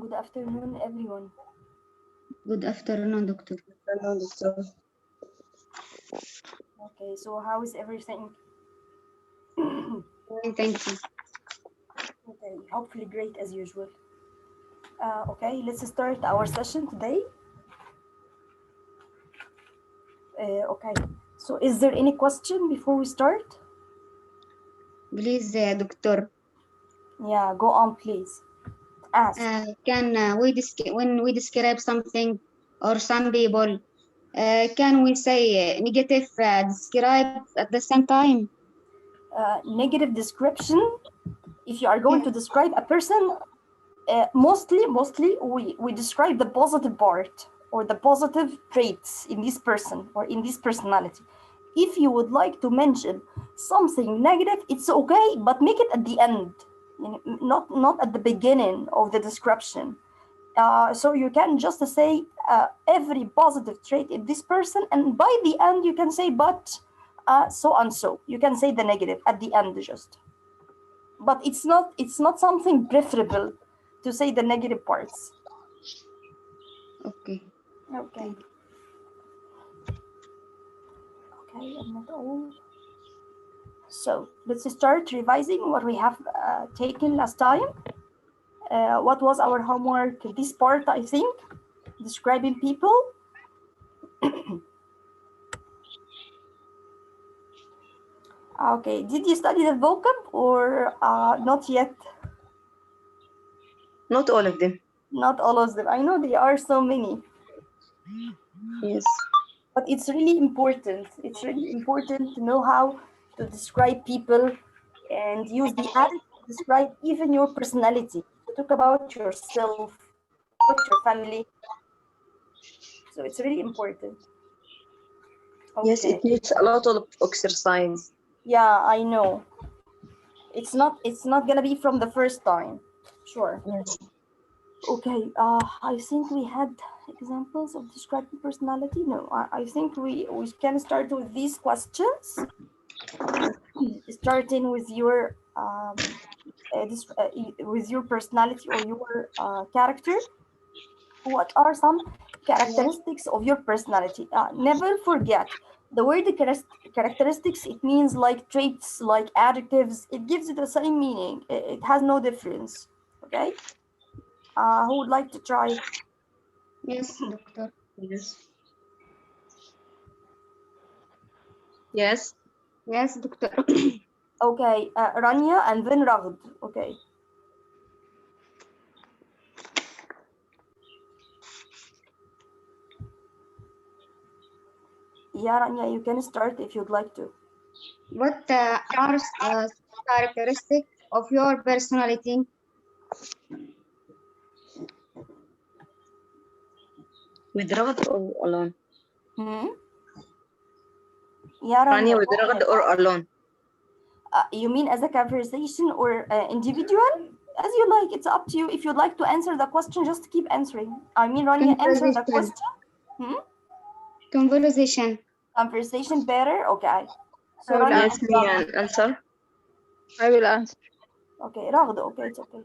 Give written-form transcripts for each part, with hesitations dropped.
Good afternoon, everyone. Good afternoon, Doctor. Hello, doctor. Okay, so how is everything? Fine, thank you. Okay, hopefully great as usual. Okay, let's start our session today. Okay, so is there any question before we start? Please, Doctor, Yeah, go on, please. Ask. can when we describe something or some people, can we say negative describe at the same time? Negative description. If you are going to describe a person, mostly we describe the positive part or the positive traits in this person or in this personality. If you would like to mention something negative, it's okay, but make it at the end, not at the beginning of the description. So you can just say every positive trait in this person, and by the end you can say but so and so. You can say the negative at the end just, but it's not something preferable to say the negative parts. Okay. Okay. Okay, I'm not all. So let's start revising what we have taken last time. What was our homework? This part, I think, describing people. Okay, did you study the vocab or not yet? Not all of them. Not all of them. I know there are so many. Yes. But it's really important. It's really important to know how to describe people and use the adjective to describe even your personality. To talk about yourself, about your family. So it's really important. Okay. Yes, it needs a lot of exercise. Yeah, I know. It's not gonna be from the first time. Sure. Yes. Okay. I think we had examples of describing personality. No, I think we can start with these questions. Starting with your with your personality or your character. What are some characteristics of your personality? Never forget the word characteristics. It means like traits, like adjectives. It gives it the same meaning. It has no difference. Okay. Who would like to try? Yes, Doctor. Yes. Yes. Yes, Doctor. Okay, Rania and then Raghd. Okay. Yeah, Rania, you can start if you'd like to. What are characteristics of your personality? With Ragad or alone? Yeah, Rania, Rania. with Ragad or alone? You mean as a conversation or individual? As you like, it's up to you. If you'd like to answer the question, just keep answering. I mean, Rania, answer the question. Conversation. Conversation better? Okay. So, I will Rania, Yes, me an answer. I will answer. okay, Raghd, okay, it's okay.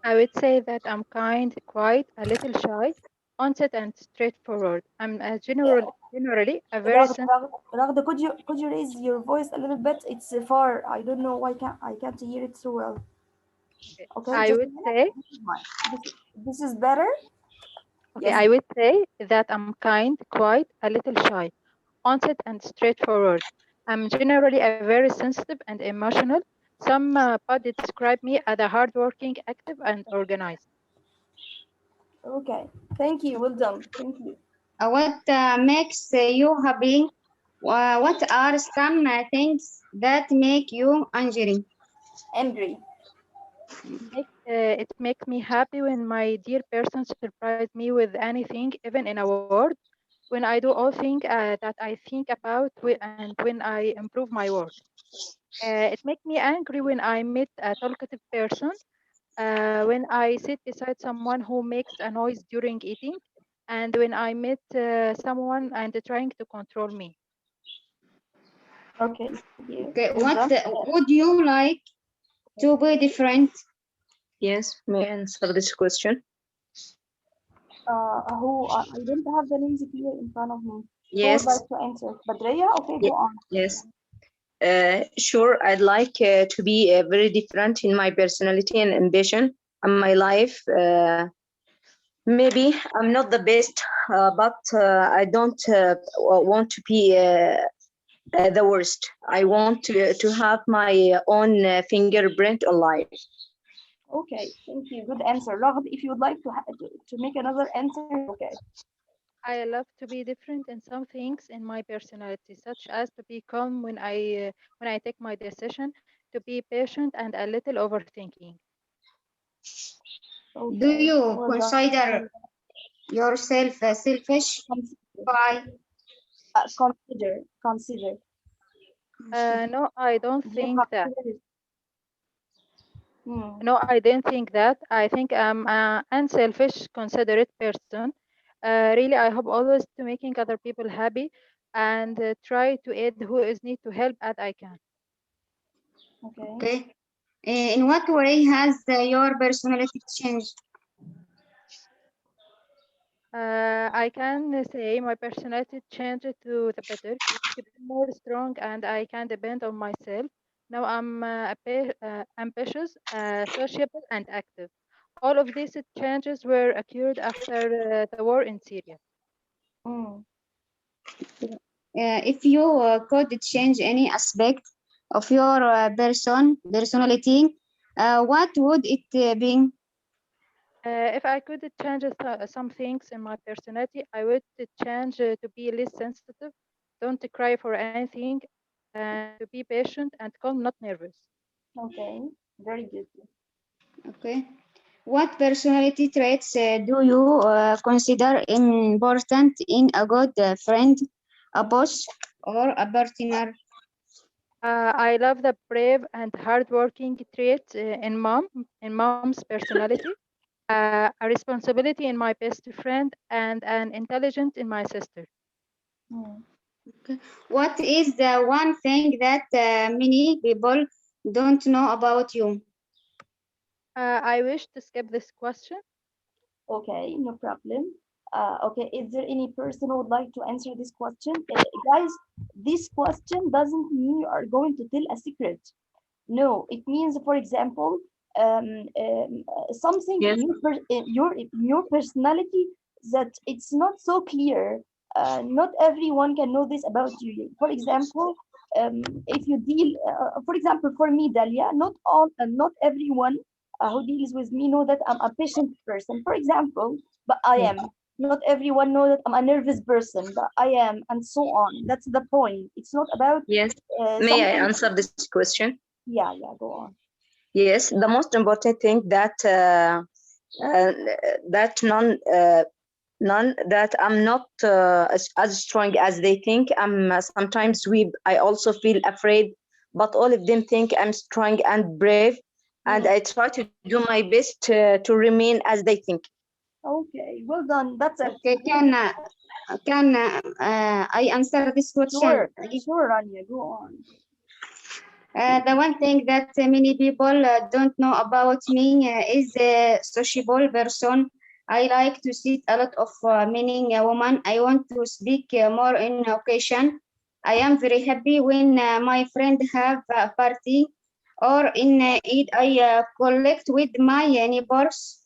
I would say that I'm kind, quiet, a little shy, honest and straightforward. I'm generally a very Raghd, could you raise your voice a little bit? It's far. I don't know why I can't hear it so well. Okay, I just a would minute. say This is better. okay, Yes. I would say that I'm kind, quiet, a little shy, honest and straightforward. I'm generally a very sensitive and emotional. Some body describe me as a hardworking, active, and organized. Okay. Thank you. Well done. Thank you. What makes you happy? What are some things that make you angry? Angry. It makes me happy when my dear person surprise me with anything, even in a word. When I do all things that I think about, and when I improve my work. It makes me angry when I meet a talkative person, when I sit beside someone who makes a noise during eating, and when I meet someone and trying to control me. Okay, thank you. Okay, Well done. would you like to be different? Yes, may I answer this question? I don't have the names here in front of me. Who would Yes. like to answer? Badreya? Okay, Ye- go on. Yes. Sure, I'd like to be very different in my personality and ambition and my life. Maybe I'm not the best, but I don't want to be the worst. I want to have my own fingerprint on life. Okay, thank you. Good answer. Raghad, if you would like to make another answer, it's okay. I love to be different in some things in my personality, such as to be calm when I take my decision, to be patient and a little overthinking. Do Okay, you well done. consider yourself selfish? Consider, Why? consider. No, I don't Do you think that. consider it? Hmm. No, I don't think that. I think I'm an unselfish, considerate person. Really, I hope always to making other people happy and try to aid who is need to help as I can. Okay. Okay. In what way has your personality changed? I can say my personality changed to the better, to be more strong, and I can depend on myself. Now I'm ambitious, sociable, and active. All of these changes were occurred after the war in Syria. Hmm. If you could change any aspect of your personality, what would it be? If I could change some things in my personality, I would change to be less sensitive, don't cry for anything, and to be patient and calm, not nervous. Okay. Very good. Okay. What personality traits do you consider important in a good friend, a boss, or a partner? I love the brave and hardworking traits in mom's personality, a responsibility in my best friend, and an intelligence in my sister. Hmm. Okay. What is the one thing that many people don't know about you? I wish to skip this question. Okay, no problem. Okay, is there any person who would like to answer this question? Guys, this question doesn't mean you are going to tell a secret. No, it means, for example, something Yes. in your personality that it's not so clear. Not everyone can know this about you. For example, if you deal, for example, for me, Dalia, not everyone who deals with me know that I'm a patient person. For example, but I Yes. am. Not everyone know that I'm a nervous person, but I am, and so on. That's the point. It's not about Yes. May I something. answer this question? Yeah, yeah. Go on. Yes, the most important thing that uh, that none that I'm not as strong as they think. I'm sometimes weak. I also feel afraid, but all of them think I'm strong and brave, and Hmm. I try to do my best to remain as they think. Okay, well done. That's it. Okay, can I answer this question? Sure, sure, Rania, go on. The one thing that many people don't know about me is a sociable person. I like to sit a lot of meaning woman. I want to speak more in occasion. I am very happy when my friend have a party or in Eid. I collect with my neighbors,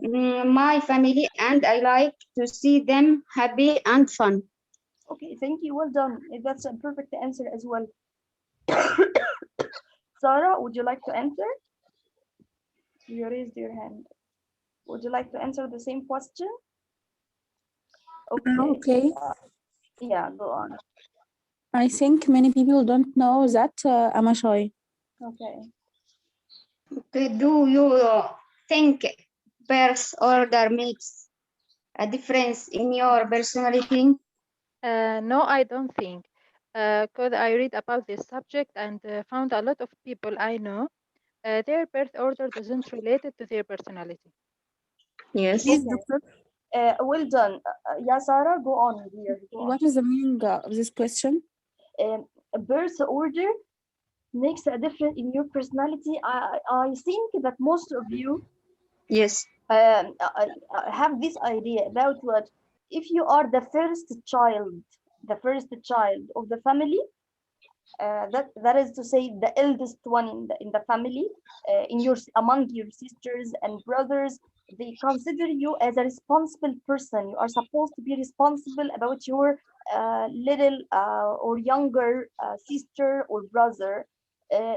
my family, and I like to see them happy and fun. Okay, thank you. Well done. That's a perfect answer as well. Sarah, would you like to answer? You raised your hand. Would you like to answer the same question? Okay. Okay. Yeah, go on. I think many people don't know that I'm a shy. Okay. Okay, do you think birth order makes a difference in your personality? No, I don't think. Because I read about this subject and found a lot of people I know, their birth order doesn't relate it to their personality. Yes. Please, Okay. doctor, Well done. Yeah, Sarah, go on, dear. Go on. what is the meaning of this question? A birth order makes a difference in your personality. I think that most of you Yes. have this idea about what if you are the first child of the family, that is to say the eldest one in the family, among your sisters and brothers, they consider you as a responsible person. You are supposed to be responsible about your little or younger sister or brother. uh,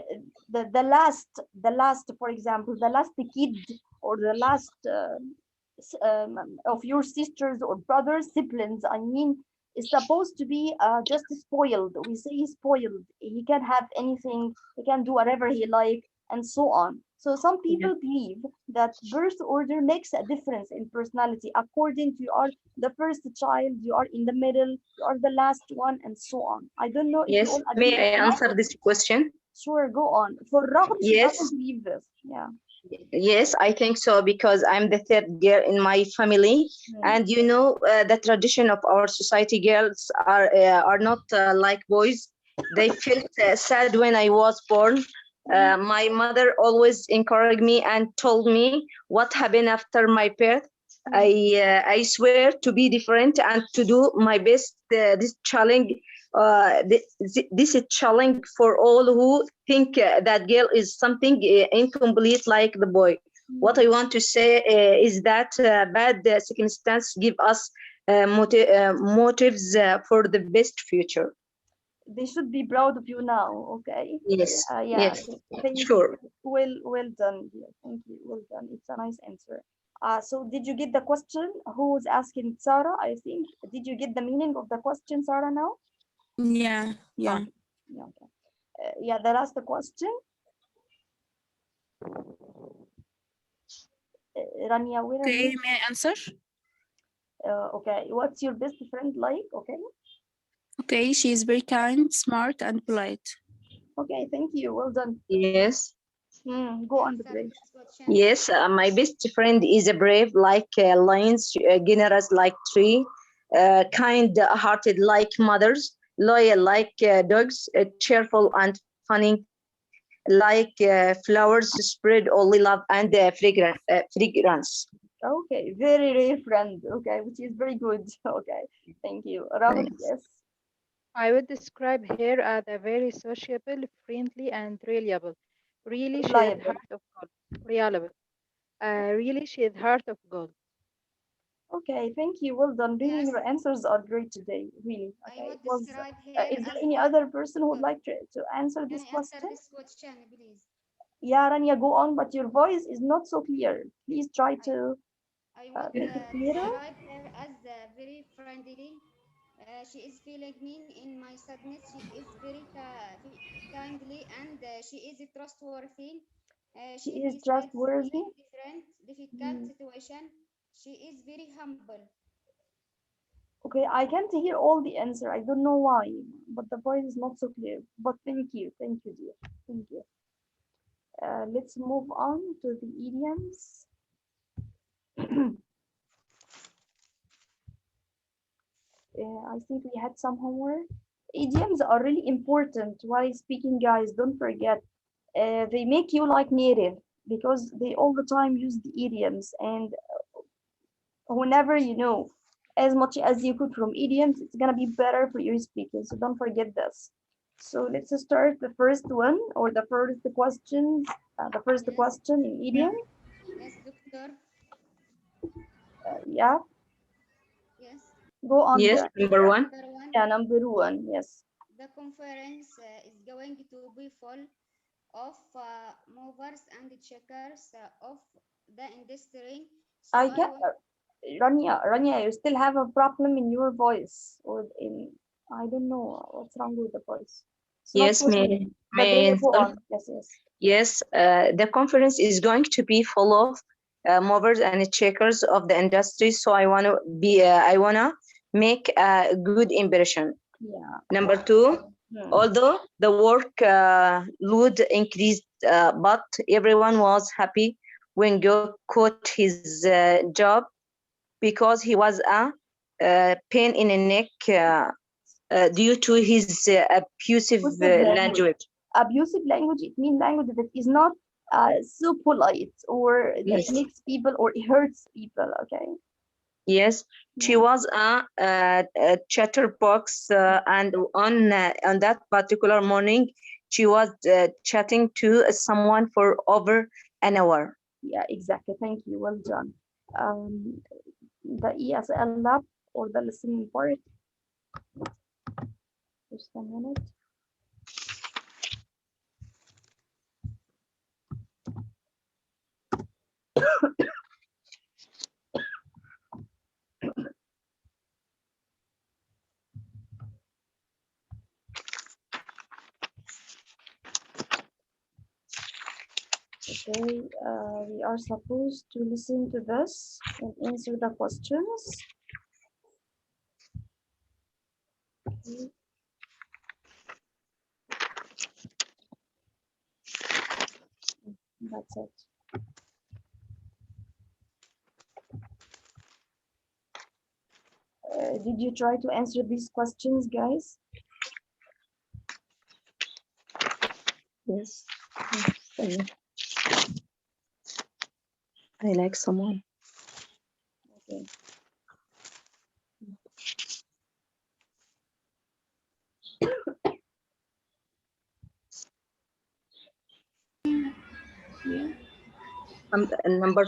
the last, for example, the last kid or the last of your sisters or brothers, siblings, I mean, is supposed to be just spoiled. We say spoiled. He can have anything. He can do whatever he like, and so on. So some Yes. people believe that birth order makes a difference in personality according to you are the first child, you are in the middle, you are the last one, and so on. I don't know if you Yes. all agree May or I not. answer this question? Sure, go on. For Raghab, she doesn't Yes. believe this. Yeah. Yes, I think so because I'm the third girl in my family, Hmm. and you know the tradition of our society, girls are not like boys. They felt sad when I was born. My mother always encouraged me and told me what happened after my birth. I swear to be different and to do my best. This challenge, this is challenge for all who think that girl is something incomplete like the boy. What I want to say is that bad circumstances give us motives for the best future. They should be proud of you now. Okay. Yes, Yeah. yes, Thank sure. you. Well done, dear. Thank you. Well done. It's a nice answer. So did you get the question? Who was asking Sarah? I think. Did you get the meaning of the question, Sarah? Now? Yeah, yeah. Okay. Yeah. Okay. Yeah. The last question. Rania, where are Okay, you? may I answer? Okay. What's your best friend like? Okay. Okay, she is very kind, smart, and polite. Okay. Thank you. Well done. Yes. Go on, the Answer break. this question. Yes, my best friend is a brave like lions, generous like tree, kind-hearted like mothers, loyal like dogs, cheerful and funny like flowers, spread only love and fragrance. Okay. Very rare friend. Okay. Which is very good. Okay. Thank you. Rahul, Thanks. yes. I would describe her as a very sociable, friendly, and reliable. Really, she had Reliable. heart of gold. Reliable. Really, she had heart of gold. Okay, thank you. Well done. Really, Yes, your answers are great today. Really. I Okay. would describe her Is there as any other person who would like to answer Can this I answer question? this question, please? Yeah, Rania, go on, but your voice is not so clear. Please try I, to I would make it clearer. describe her as very friendly. She is feeling me in my sadness. She is very kindly and she is trustworthy. She She is decides me trustworthy. in difficult Mm. situation. She is very humble. Okay, I can't hear all the answer. I don't know why, but the voice is not so clear. But thank you, dear. Thank you. Let's move on to the idioms. I think we had some homework. Idioms are really important while speaking, guys. Don't forget. They make you like native because they all the time use the idioms, and whenever you know as much as you could from idioms, it's gonna be better for your speaking. So don't forget this. So let's start the first one or the first question. The first Yes, question in idiom. yes, doctor. Yeah, Yes. go on Yes, there. number one. Number one, Yeah, number one. Yes. the conference is going to be full of movers and checkers of the industry. So I I get want Rania, you still have a problem in your voice or in. I don't know what's wrong with the voice. It's not Yes, pushing, but may go on. Yes, yes. yes, the conference is going to be full of movers and checkers of the industry. So I wanna make a good impression. Yeah. Number two, Hmm. although the work load increased, but everyone was happy when Go quit his job because he was a pain in the neck due to his abusive Abusive language. language. Abusive language, it means language that is not so polite or that Yes. makes people or hurts people. Okay. Yes, she Yeah. was a chatterbox, and on that particular morning, she was chatting to someone for over an hour. Yeah, exactly. Thank you. Well done. The ESL lab or the listening part. Just a minute. Okay, we are supposed to listen to this and answer the questions. Okay. That's it. Did you try to answer these questions, guys? Yes. I like someone. Okay. Number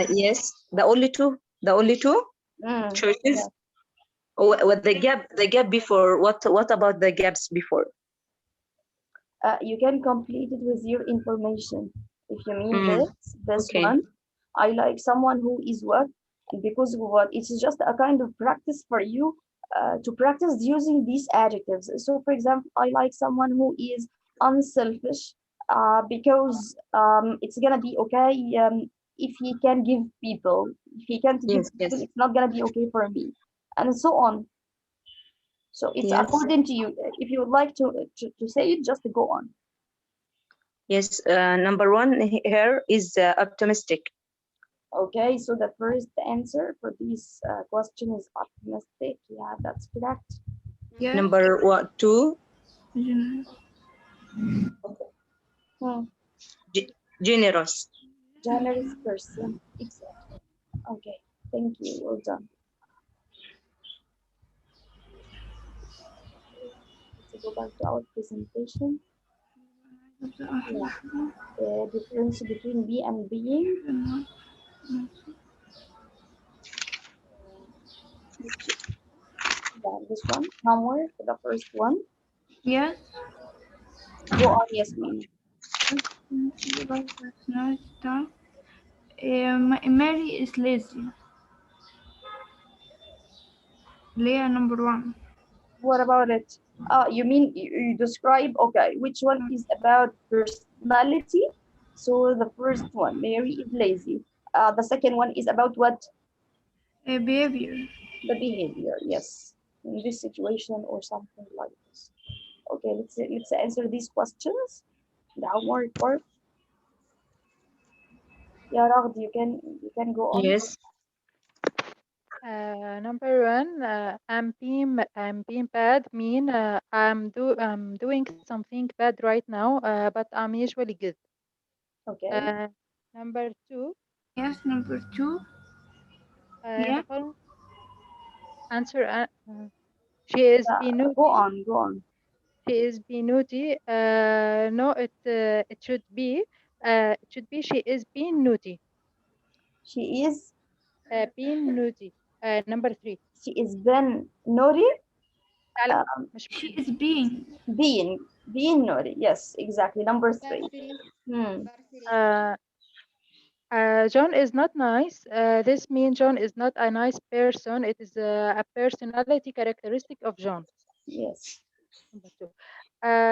yes, the only two choices. Yeah. What the gap before? What about the gaps before? You can complete it with your information. If you mean Mm, this okay. one, I like someone who is what, and because what, it's just a kind of practice for you to practice using these adjectives. So, for example, I like someone who is unselfish because it's gonna be okay if he can give people. If he can't give Yes, people, yes, it's not gonna be okay for me, and so on. So it's yes, according to you. If you would like to say it, just go on. yes. Number one here is optimistic. Okay, so the first answer for this question is optimistic. Yeah, that's correct. Yeah. Number two, Gen- Hmm. generous. Generous person. Exactly. Okay, thank you. Well done. Let's go back to our presentation. Yeah, the difference between be and being. Yeah, this one. Homework, the first one. Yeah. Go on, Yasmin. Mary is lazy. Leah number one. What about it? You mean you describe, okay, which one is about personality? So the first one, Mary is lazy. The second one is about what? Behavior. The behavior, yes. In this situation or something like this. Okay, let's answer these questions. The homework part. Yeah, Ragd, you can go on. Yes, Number one, I'm being bad. Mean I'm doing something bad right now, but I'm usually good. Okay. Number two, Yes, number two. Yeah. the following answer. She is being Go naughty. on, go on. She is being naughty. No, it should be. She is being naughty. She is Being naughty. Number three. she is been naughty. لا لا Um, مش She is being. being naughty. Yes, exactly. Number three. Battery. Hmm. Battery. uh, John is not nice. This means John is not a nice person. It is a personality characteristic of John. Yes. Number two.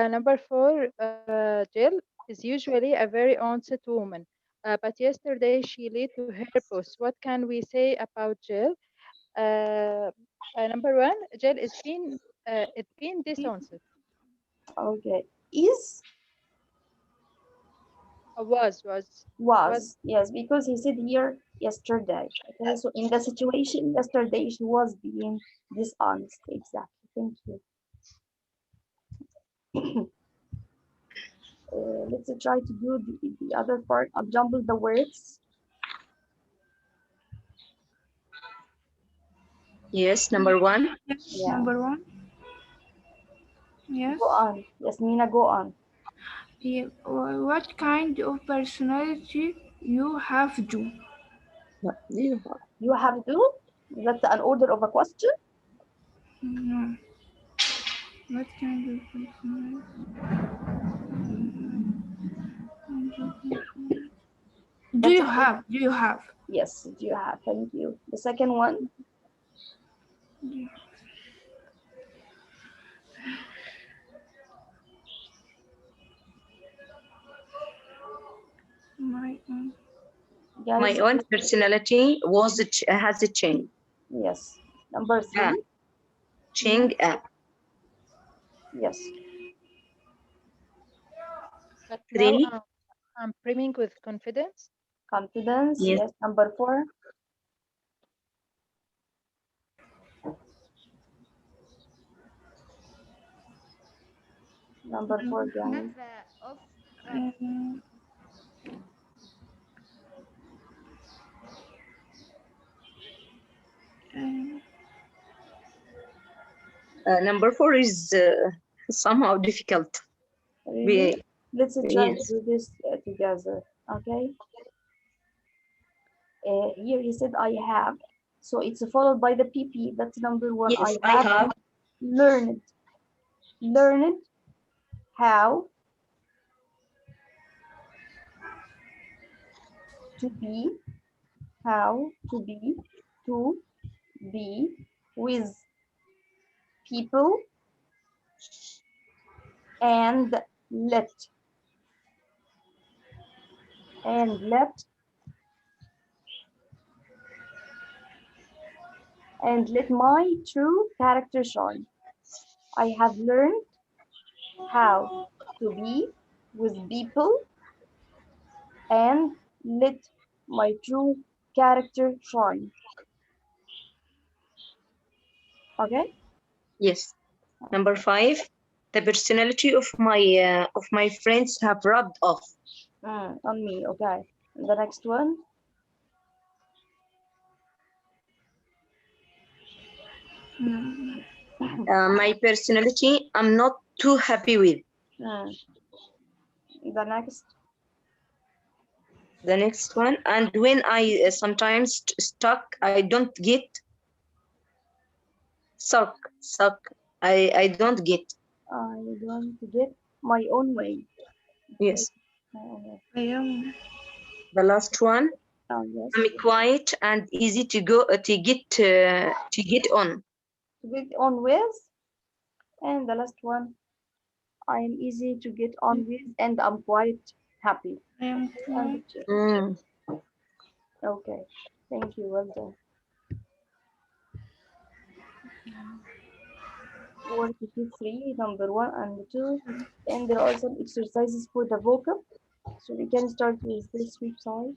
Number four, Jill is usually a very honest woman. But yesterday she lied to her boss. What can we say about Jill? Uh, Number one, Jill is being dishonest. Okay. Is Was yes, because he said here yesterday. Okay, so in the situation yesterday she was being dishonest. Exactly. Thank you. Let's try to do the other part. I'll jumble the words. Yes, number one. Yes, Yeah. number one. Yes. Go on. Yes, Mina, go on. Yeah. What kind of personality you have, Joe? You have to. That's an order of a question. No. What kind of personality? Do you have? Do you have? Yes, do you have? Thank you. The second one. My Guys, My own personality has a change. yes. Number three. Change up. Yes. but now Three. I'm brimming with confidence. Confidence. Yes. Yes. Number four. Number four, guys. um, um, Number four is somehow difficult. Really? Let's try to Yes. do this together. Okay. Here he said I have. So it's followed by the PP. That's number one. Yes, I I have have. learned. Learned how to be. How to be. To be with people and let and let and let my true character shine. I have learned how to be with people and let my true character shine. Okay? Yes. Number five. The personality of my friends have rubbed off. On me. Okay. And the next one. My personality, I'm not too happy with. The next. The next one. And when I sometimes stuck, I don't get suck. I don't get. I want to get my own way. Yes. My own way. I am. The last one. Yes. I'm quiet and easy to get on. To get on with. And the last one. I am easy to get on with and I'm quite happy. I am And Mm. okay. Thank you. Well done. Work sheet 3, number 1 and 2. And there are some exercises for the vocab. So we can start with this website.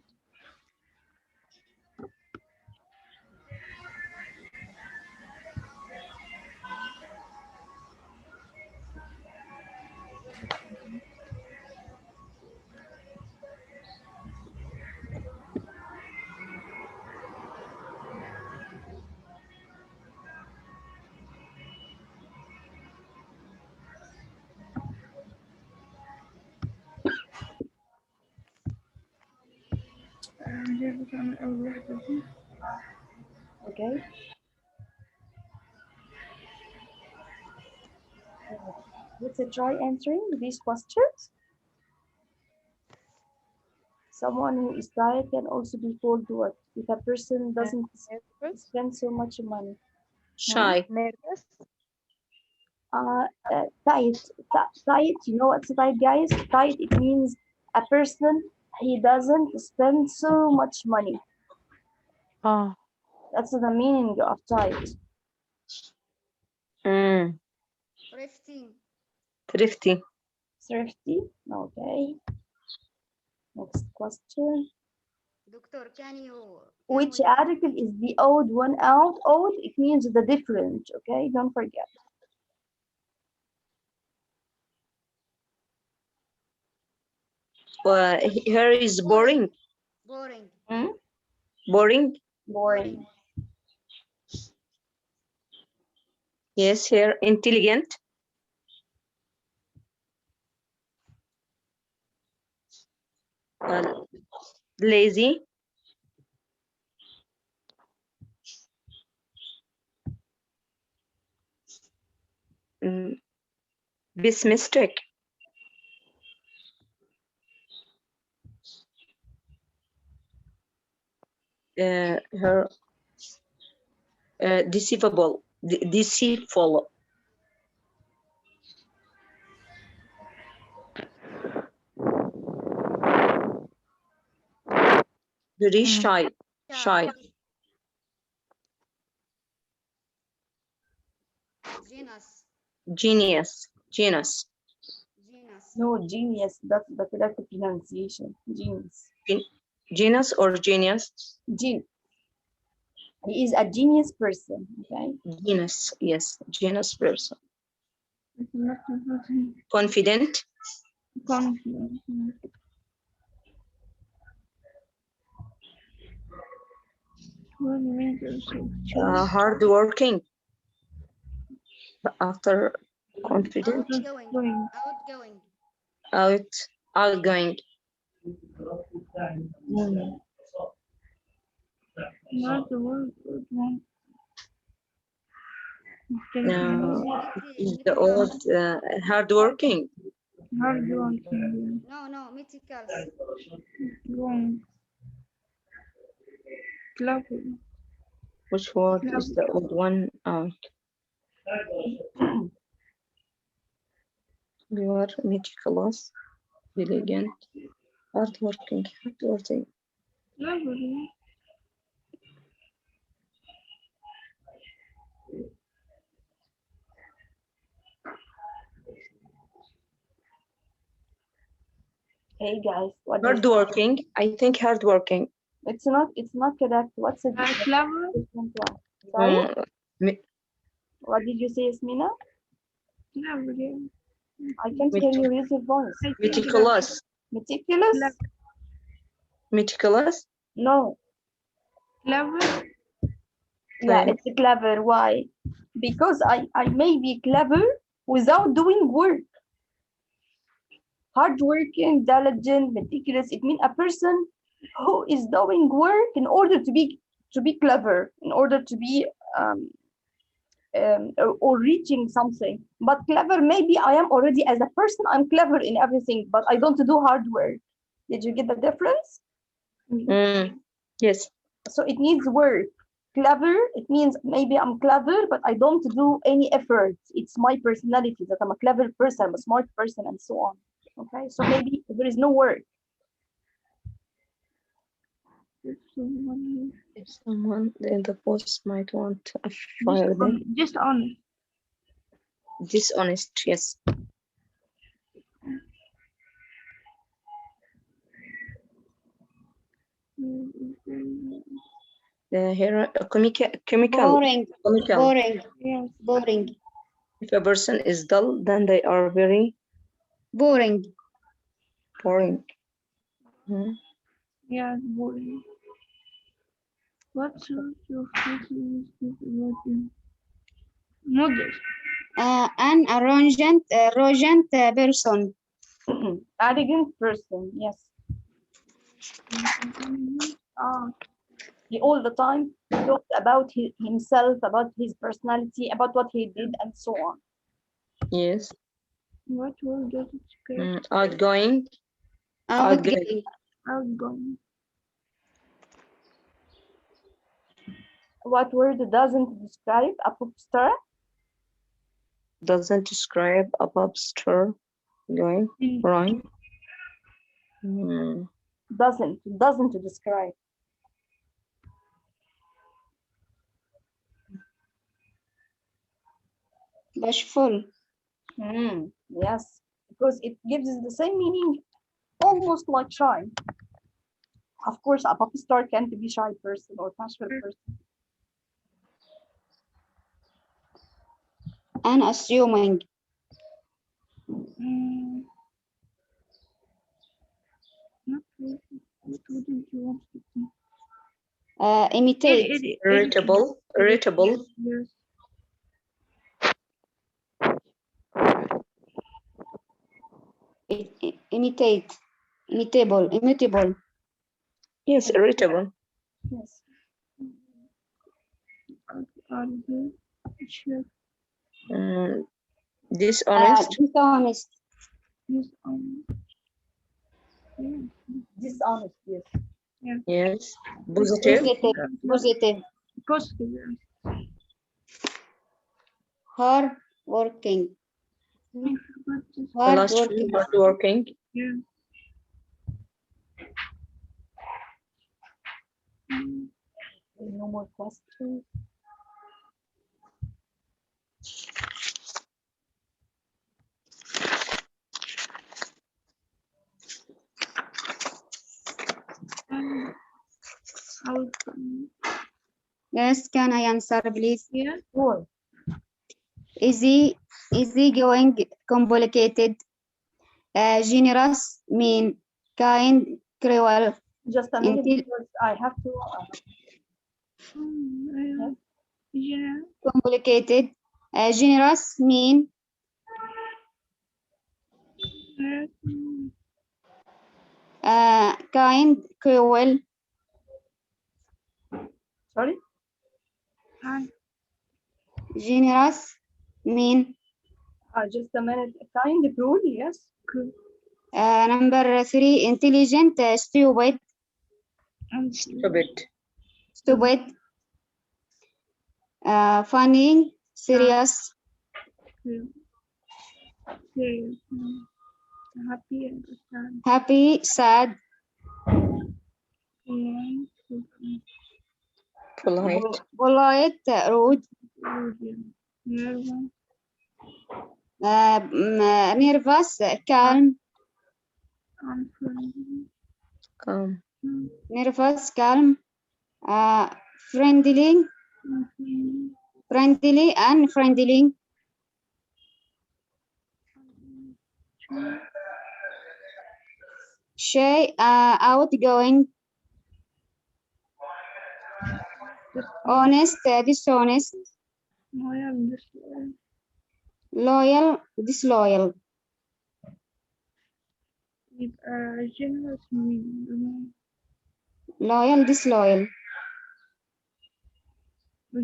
Okay. Let's try answering these questions. Someone who is tired can also be called what? If a person doesn't Nervous, spend so much money. Shy. nervous. Tight. Tight. You know what's tight, guys? Tight. It means a person he doesn't spend so much money. Oh, That's the meaning of tight. Mm. Thrifty. Thrifty. Thrifty. Okay. Next question. Doctor, can Which we article is the odd one out? Odd, it means the different. Okay, don't forget. Here is boring. boring? Hmm? Boring. Boring. Yes, here intelligent. Lazy. Mm, pessimistic. Her deceivable. Deceitful. Very shy. Shy. Genus. Genius. Genius. Genus. No, genius. That's the correct pronunciation. Genius. Genus or genius? Gen. He is a genius person. Okay. Genus. Yes, genus person. Confident. Confident. Hardworking. After confident. Outgoing. Outgoing. Outgoing. Not the word. Is the old hardworking. Hard working. No, meticulous. Wrong. Clever. Which word is the old one out? You are meticulous, diligent, hardworking, hardworking. Clever. Hey guys, what do you Hardworking. I think hardworking. It's not correct. What's the Clever. different one? Sorry? Me- What did you say, Yasmina? Clever. I can't hear you. Raise your voice. Meticulous. Meticulous? Meticulous. No. Clever. Yeah, Right. it's clever. Why? Because I may be clever without doing work. Hardworking, diligent, meticulous. It means a person who is doing work in order to be clever, in order to be or reaching something. But clever, maybe I am already as a person. I'm clever in everything, but I don't do hard work. Did you get the difference? Yes. So it needs work. Clever, it means maybe I'm clever, but I don't do any effort. It's my personality that I'm a clever person, I'm a smart person, and so on. Okay, so maybe there is no work. If someone in the post might want to fire them. Just honest. Dishonest, yes. Here, chemical. Boring. Chemical. Boring. Yes. Boring. If a person is dull, then they are very Boring. boring. Yeah, boring. What's your favorite modest? An arrogant person. Arrogant person, yes. Ah, He all the time talks about himself, about his personality, about what he did, and so on. Yes. what word does it scare? Outgoing. Outgoing. outgoing. What word doesn't describe a pop star? Doesn't describe a pop star. Going right. Hmm. Doesn't describe. Bashful. Yes, because it gives the same meaning, almost like shy. Of course, a pop star can't be shy person or bashful person. Unassuming. Not really. What wouldn't you want to do? Imitate. Irritable. Irritable. Yes. Imitate. Imitable. Imitable. Yes, irritable. Yes. Argue. Check. Dishonest. Dishonest. Yes. Dishonest. Yes. Yes. Positive. Positive. Positive. Positive. Yes. Hard working. I forgot this. Hard Last working. one, hardworking. Yeah. No more questions. Outgoing. Yes, can I answer, please? Yeah. Sure. Easy going, complicated, generous, mean, kind, cruel, Just a minute, Until- because I have to. Yeah. complicated, generous, mean, kind, cruel, Sorry. generous, mean. Just a minute. Kind, cruel. Yes. Number 3, intelligent, stupid, Stupid. funny, serious, Serious. Happy and sad. happy, sad, Polite. polite, rude, Nervous. nervous, calm, Unfriendly. Calm. nervous, calm, friendly, friendly, unfriendly, shy, outgoing, honest, dishonest, loyal, disloyal, Generous mean. loyal, disloyal,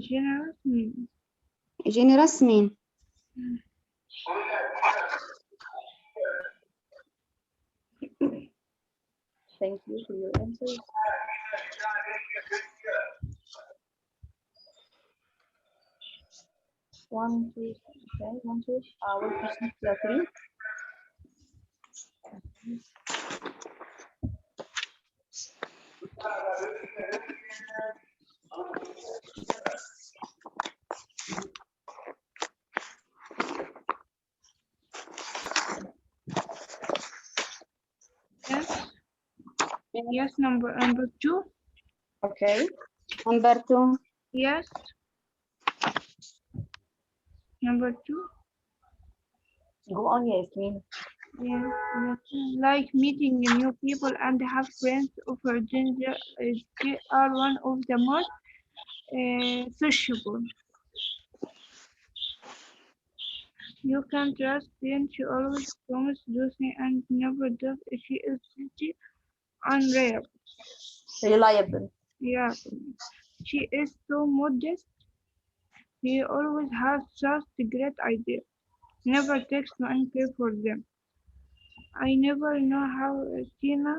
Generous mean. generous, mean. Thank you for your answers. One, two, okay, one, two. We'll proceed to three. Yes, number two. Okay. Number 2, Yes. Number 2. Go on, Yasmin. Yeah. Like meeting new people and have friends of her gender. They are one of the most sociable. You can trust them. She always promises something and never does. She is pretty unreliable. Reliable. Yeah. She is so modest. He always has just a great idea. Never takes no care for them. I never know how Tina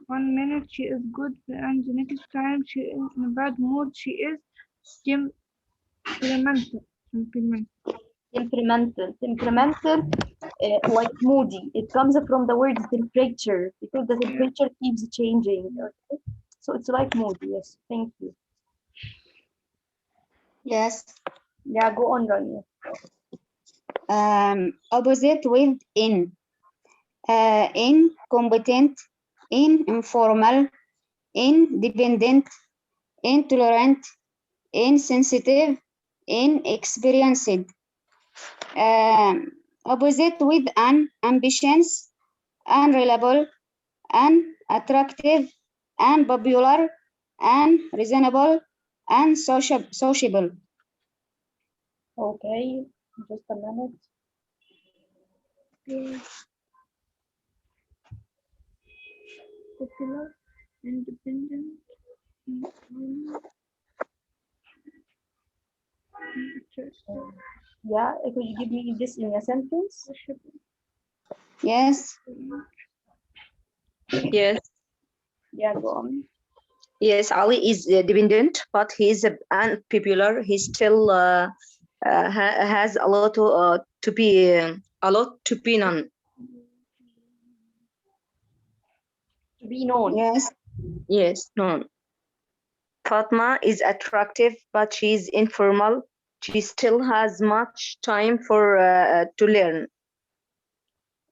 1 minute she is good, and the next time she is in a bad mood. She is temperamental. Temperamental, like moody. It comes from the word temperature because the temperature keeps changing. Okay? So it's like moody. Yes, thank you. Yes. Yeah, go on, Rania. Opposite with in. Incompetent, informal, independent, intolerant, insensitive, inexperienced. Opposite with ambitious, unreliable, unattractive, unpopular, unreasonable, unsociable. Okay, just a minute. Popular, independent, informal, interesting, Yeah, could you give me this in a sentence? sociable. Yes. Yes. Yeah, go on. Yes, Ali is dependent, but he's unpopular. He still has a lot to be known. To be known. Yes. Yes, known. Fatma is attractive, but she's informal. She still has much time for to learn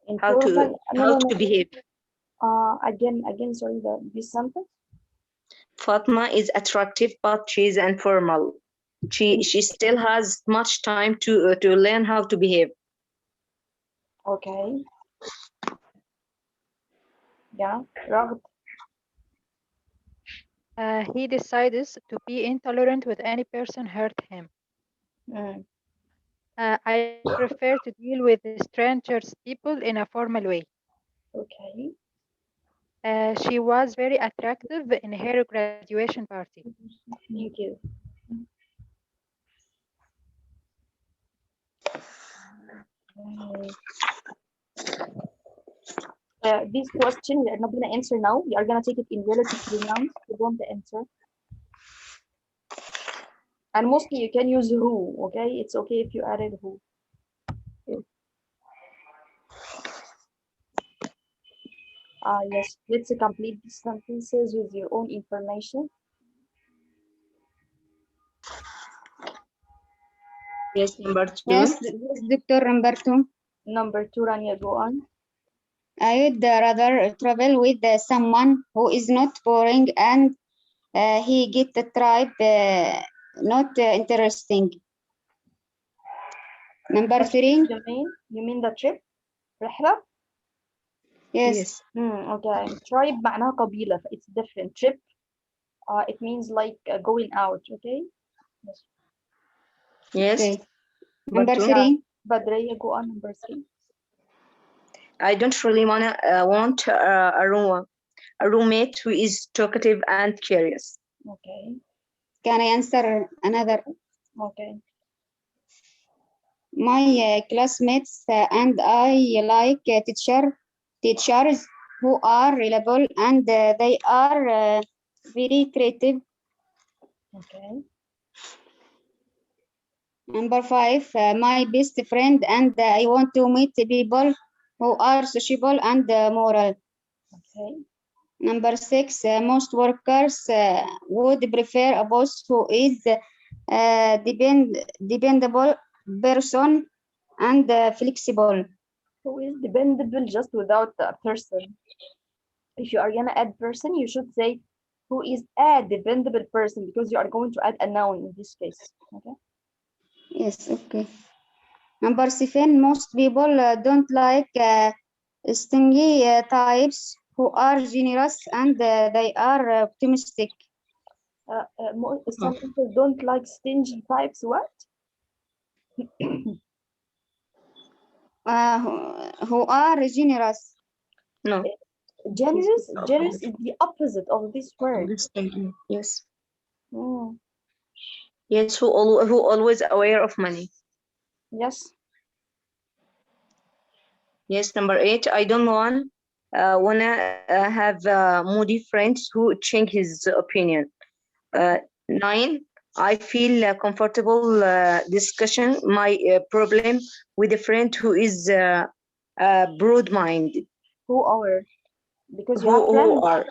Informal. No, no, no. behave. Again, sorry, this sentence. Fatma is attractive, but she's informal. She still has much time to learn how to behave. Okay. Yeah, Ragd. He decides to be intolerant with any person hurt him. Mm. I prefer to deal with strangers people in a formal way. Okay. She was very attractive in her graduation party. Thank you. This question we are not gonna answer now. We are gonna take it in relative pronouns. We don't answer. And mostly you can use who. Okay, it's okay if you added who. Yes. Let's complete these sentences with your own information. Yes, number 2. Yes, Dr. Number 2. Number 2, Rania, go on. I would rather travel with someone who is not boring and he get the tribe not interesting. Number 3. You mean the trip? رحلة? Yes. Okay. Tribe معناها قبيلة. It's different. Trip, it means like going out. Okay. Yes. Yes. Okay. Number 3. Badriya, go on. Number 3. I don't really want a roommate who is talkative and curious. Okay. Can I answer another? Okay. My classmates and I like teachers who are reliable and they are very creative. Okay. Number 5, my best friend and I want to meet people who are sociable and moral. Okay. Number 6, most workers would prefer a boss who is dependable person and flexible. Who is dependable just without a person? If you are gonna add person, you should say who is a dependable person because you are going to add a noun in this case. Okay. Yes, okay. Number 7, most people don't like stingy types who are generous and they are optimistic. Some people don't like stingy types. What? Who are generous. No. Generous is the opposite of this word. Yes. Mm. Yes, who always aware of money. Yes. Yes, number 8, I don't want when I have moody friends who change his opinion. 9. I feel comfortable discussion my problem with a friend who is broad-minded. Who are? Because you have Who friends. are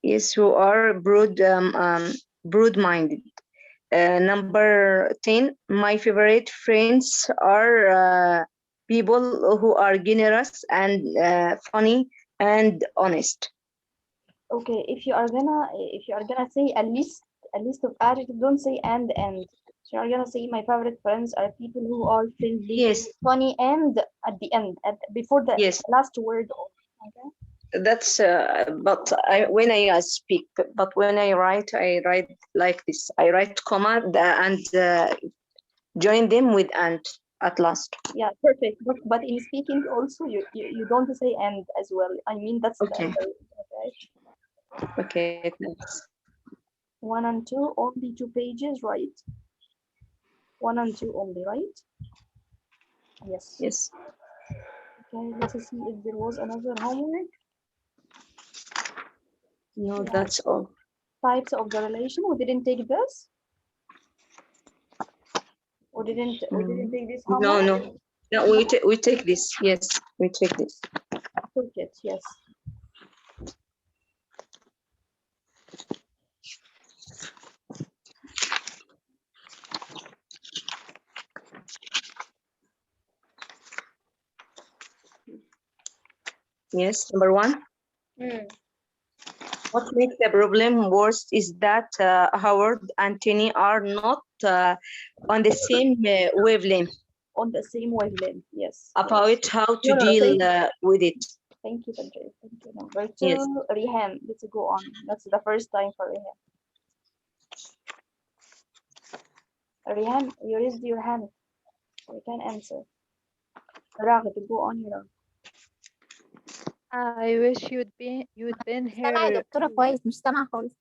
yes who are broad-minded. Number 10, my favorite friends are people who are generous and funny and honest. Okay, if you are gonna say a list of adjectives, don't say and. So you're gonna say my favorite friends are people who are friendly, Yes, funny, and at the end, before the yes, last word. Okay. that's but when I speak, but when I write like this. I write comma and join them with and at last. Yeah, perfect. But in speaking also, you don't say and as well. I mean that's Okay, okay. okay, thanks. 1 and 2, only 2 pages, right? 1 and 2 only, right? Yes. Yes, Okay, let's see if there was another homework. no, Yeah. that's all. Types of the relation. We didn't take this. We didn't take this No, homework. no, we take this. Yes, we take this. Took it, yes. Yes, number 1. What makes the problem worse is that Howard and Tini are not on the same wavelength On the same wavelength, yes. about how to No, no, deal with it. thank you, Tanjay. Thank you. Number 2, Yes. Rihan. Let's go on. That's the first time for Rihan. Rihan, you raised your hand. You can answer. Raghat, go on, you know. I wish you'd been سامعة يا here دكتورة كويس، مش سامعة خالص.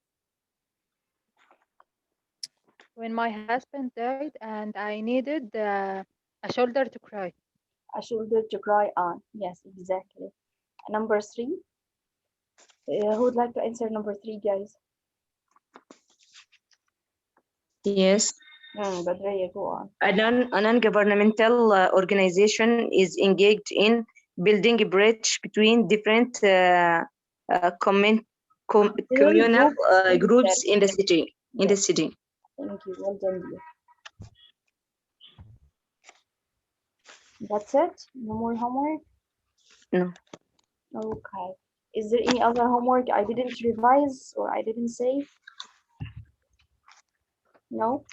when my husband died and I needed a shoulder to cry. A shoulder to cry on. Yes, exactly. Number 3. Who would like to answer number 3, guys? Yes. Badriya, go on. A non-governmental organization is engaged in building a bridge between different communal groups in the city. Yes. Thank you. Well done, dear. That's it? No more homework? No. Okay. Is there any other homework I didn't revise or I didn't say? No?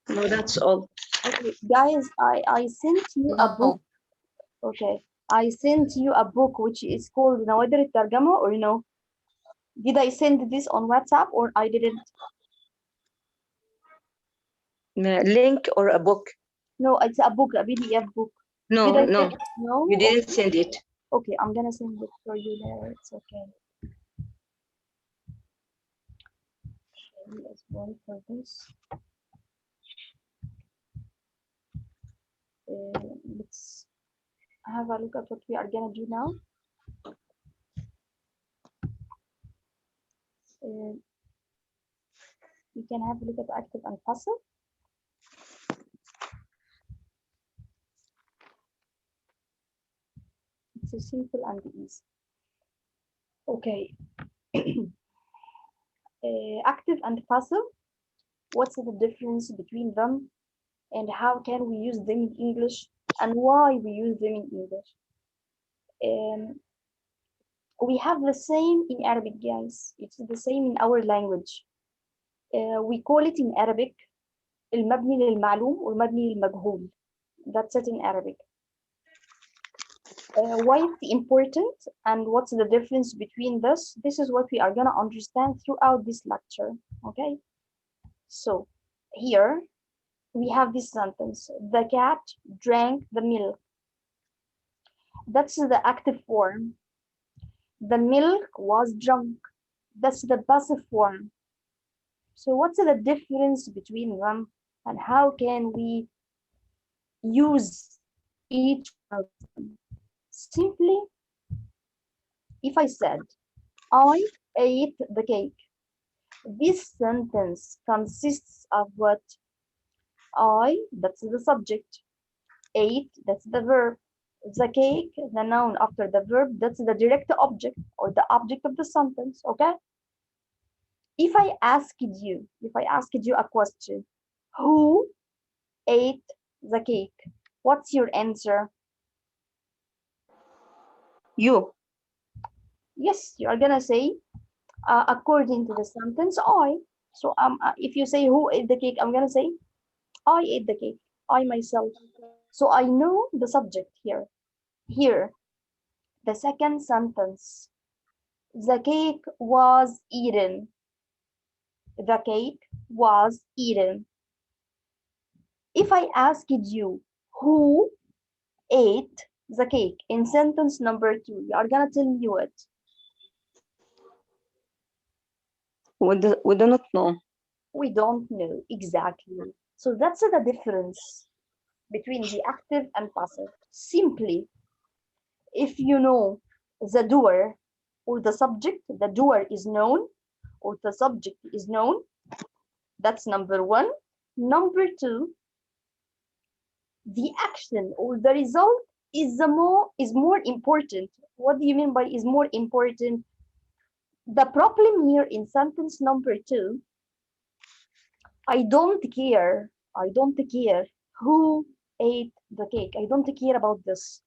No, that's all. Okay, guys, I sent you a book. Okay. I sent you a book which is called نوادر الترجمة or no? Did I send this on WhatsApp or I didn't? Link or a book? No, it's a book, a PDF book. No, Did I no. send? No? You didn't send it. Okay, I'm gonna send it for you there. It's okay. Let's wait for this. Let's have a look at what we are gonna do now. You can have a look at active and passive. It's a simple and easy. Okay. Active and passive. What's the difference between them, and how can we use them in English, and why we use them in English? We have the same in Arabic, guys. It's the same in our language. We call it in Arabic المبني للمعلوم والمبني للمجهول. That's it in Arabic. Why it's important and what's the difference between this? This is what we are gonna understand throughout this lecture. Okay. So here we have this sentence: the cat drank the milk. That's the active form. The milk was drunk. That's the passive form. So what's the difference between them and how can we use each of them? Simply, If I said, I ate the cake, this sentence consists of what? I, that's the subject. Ate, that's the verb. The cake, the noun after the verb, that's the direct object or the object of the sentence, okay? If I asked you a question, who ate the cake? What's your answer? You. Yes, you are gonna say, according to the sentence, I. So if you say who ate the cake, I'm gonna say I ate the cake, I myself. So I know the subject here. Here, the second sentence, the cake was eaten. The cake was eaten. If I asked you who ate the cake in sentence number 2, you are gonna tell me what? We do not know. We don't know exactly. So that's the difference between the active and passive. Simply, if you know the doer or the subject, the doer is known or the subject is known. That's number 1. Number 2, the action or the result is more important. What do you mean by is more important? The problem here in sentence number 2, I don't care. I don't care who ate the cake. I don't care about this.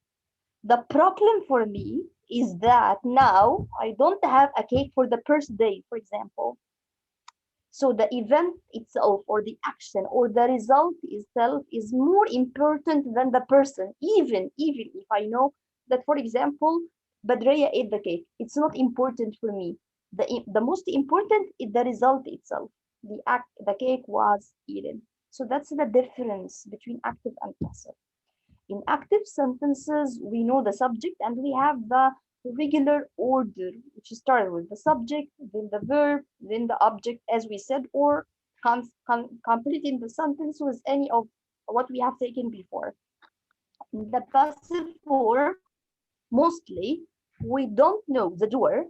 The problem for me is that now I don't have a cake for the first day, for example. So the event itself or the action or the result itself is more important than the person, even if I know that, for example, Badreya ate the cake. It's not important for me. The most important is the result itself. The cake was eaten. So that's the difference between active and passive. In active sentences, we know the subject and we have the regular order, which starts with the subject, then the verb, then the object, as we said, or completing the sentence with any of what we have taken before. In the passive form, mostly we don't know the doer.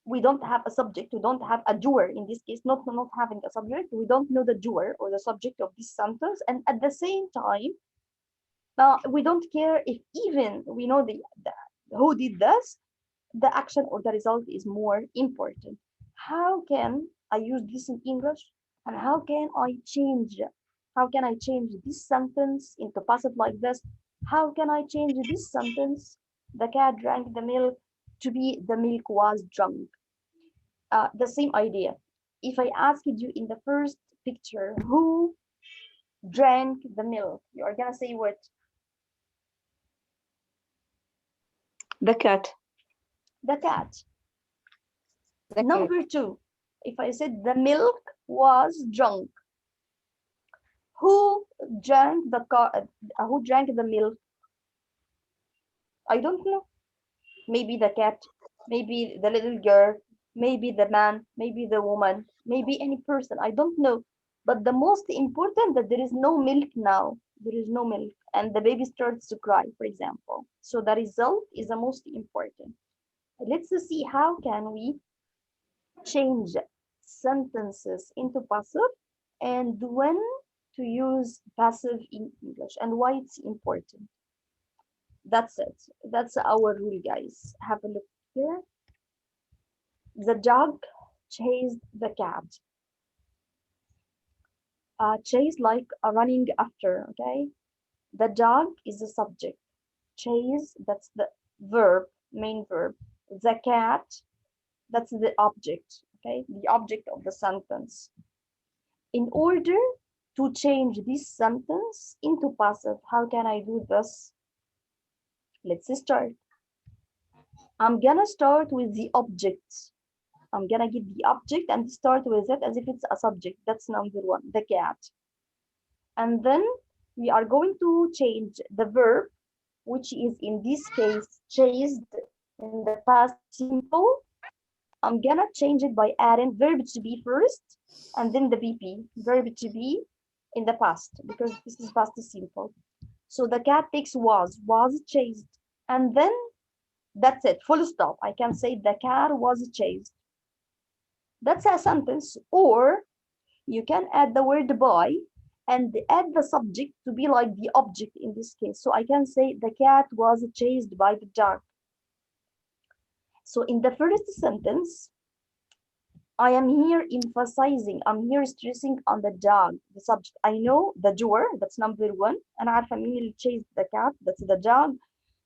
We don't have a subject. We don't have a doer in this case, not having a subject. We don't know the doer or the subject of this sentence. And at the same time, we don't care if even we know the who did this, the action or the result is more important. How can I use this in English? And how can I change this sentence into passive like this? How can I change this sentence, the cat drank the milk, to be the milk was drunk? The same idea. If I asked you in the first picture, who drank the milk, you are gonna say what? The cat. The cat. The Number 2, if I said the milk was drunk, who drank the milk? I don't know. Maybe the cat, maybe the little girl, maybe the man, maybe the woman, maybe any person. I don't know. But the most important that there is no milk now. There is no milk, and the baby starts to cry, for example. So the result is the most important. Let's see how can we change sentences into passive and when to use passive in English and why it's important. That's it. That's our rule, guys. Have a look here. The dog chased the cat. Chase like running after, okay? The dog is the subject. Chase, that's the verb, main verb. The cat, that's the object, okay? The object of the sentence. In order to change this sentence into passive, how can I do this? Let's start. I'm gonna start with the object. I'm gonna get the object and start with it as if it's a subject. That's number 1, the cat. And then we are going to change the verb, which is in this case chased in the past simple. I'm gonna change it by adding verb to be first and then the VP, verb to be in the past, because this is past simple. So the cat takes was chased. And then That's it, full stop. I can say the cat was chased. That's a sentence. Or you can add the word by and add the subject to be like the object in this case. So I can say the cat was chased by the dog. So in the first sentence, I am here emphasizing, I'm here stressing on the dog, the subject. I know the door, that's number one. أنا عارفة مين اللي chased the cat, that's the dog.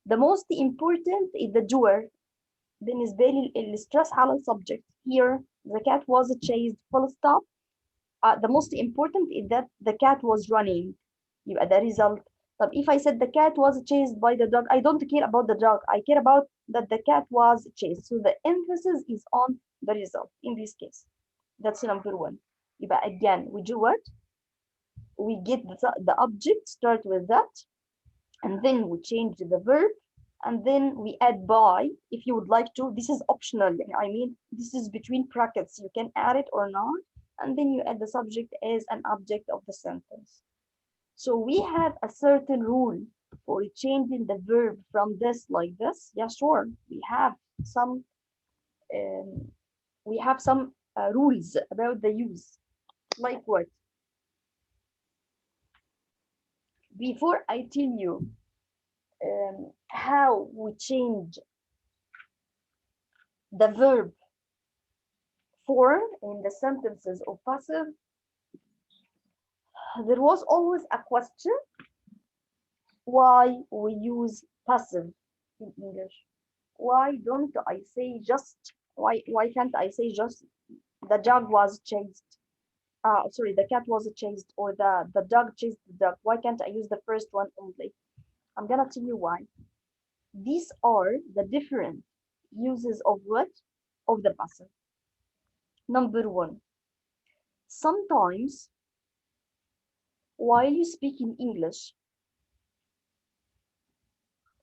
The most important is the door. بالنسبة لي السترess على السبجect. Here, the cat was chased, full stop. The most important is that the cat was running. يبقى the result. But if I said the cat was chased by the dog, I don't care about the dog. I care about that the cat was chased. So the emphasis is on the result in this case. That's number one. يبقى again, we do what? We get the object, start with that, and then we change the verb, and then we add by if you would like to. This is optional. I mean, this is between brackets. You can add it or not, and then you add the subject as an object of the sentence. So we have a certain rule for changing the verb from this like this. Yeah, sure. We have some rules about the use. Like what? Before I tell you how we change the verb form in the sentences of passive, there was always a question why we use passive in English. Why don't I say just, why can't I say just the dog was chased? Sorry, the cat was chased, or the dog chased the dog. Why can't I use the first one only? I'm gonna tell you why. These are the different uses of what? Of the passive. Number one, sometimes while you speak in English,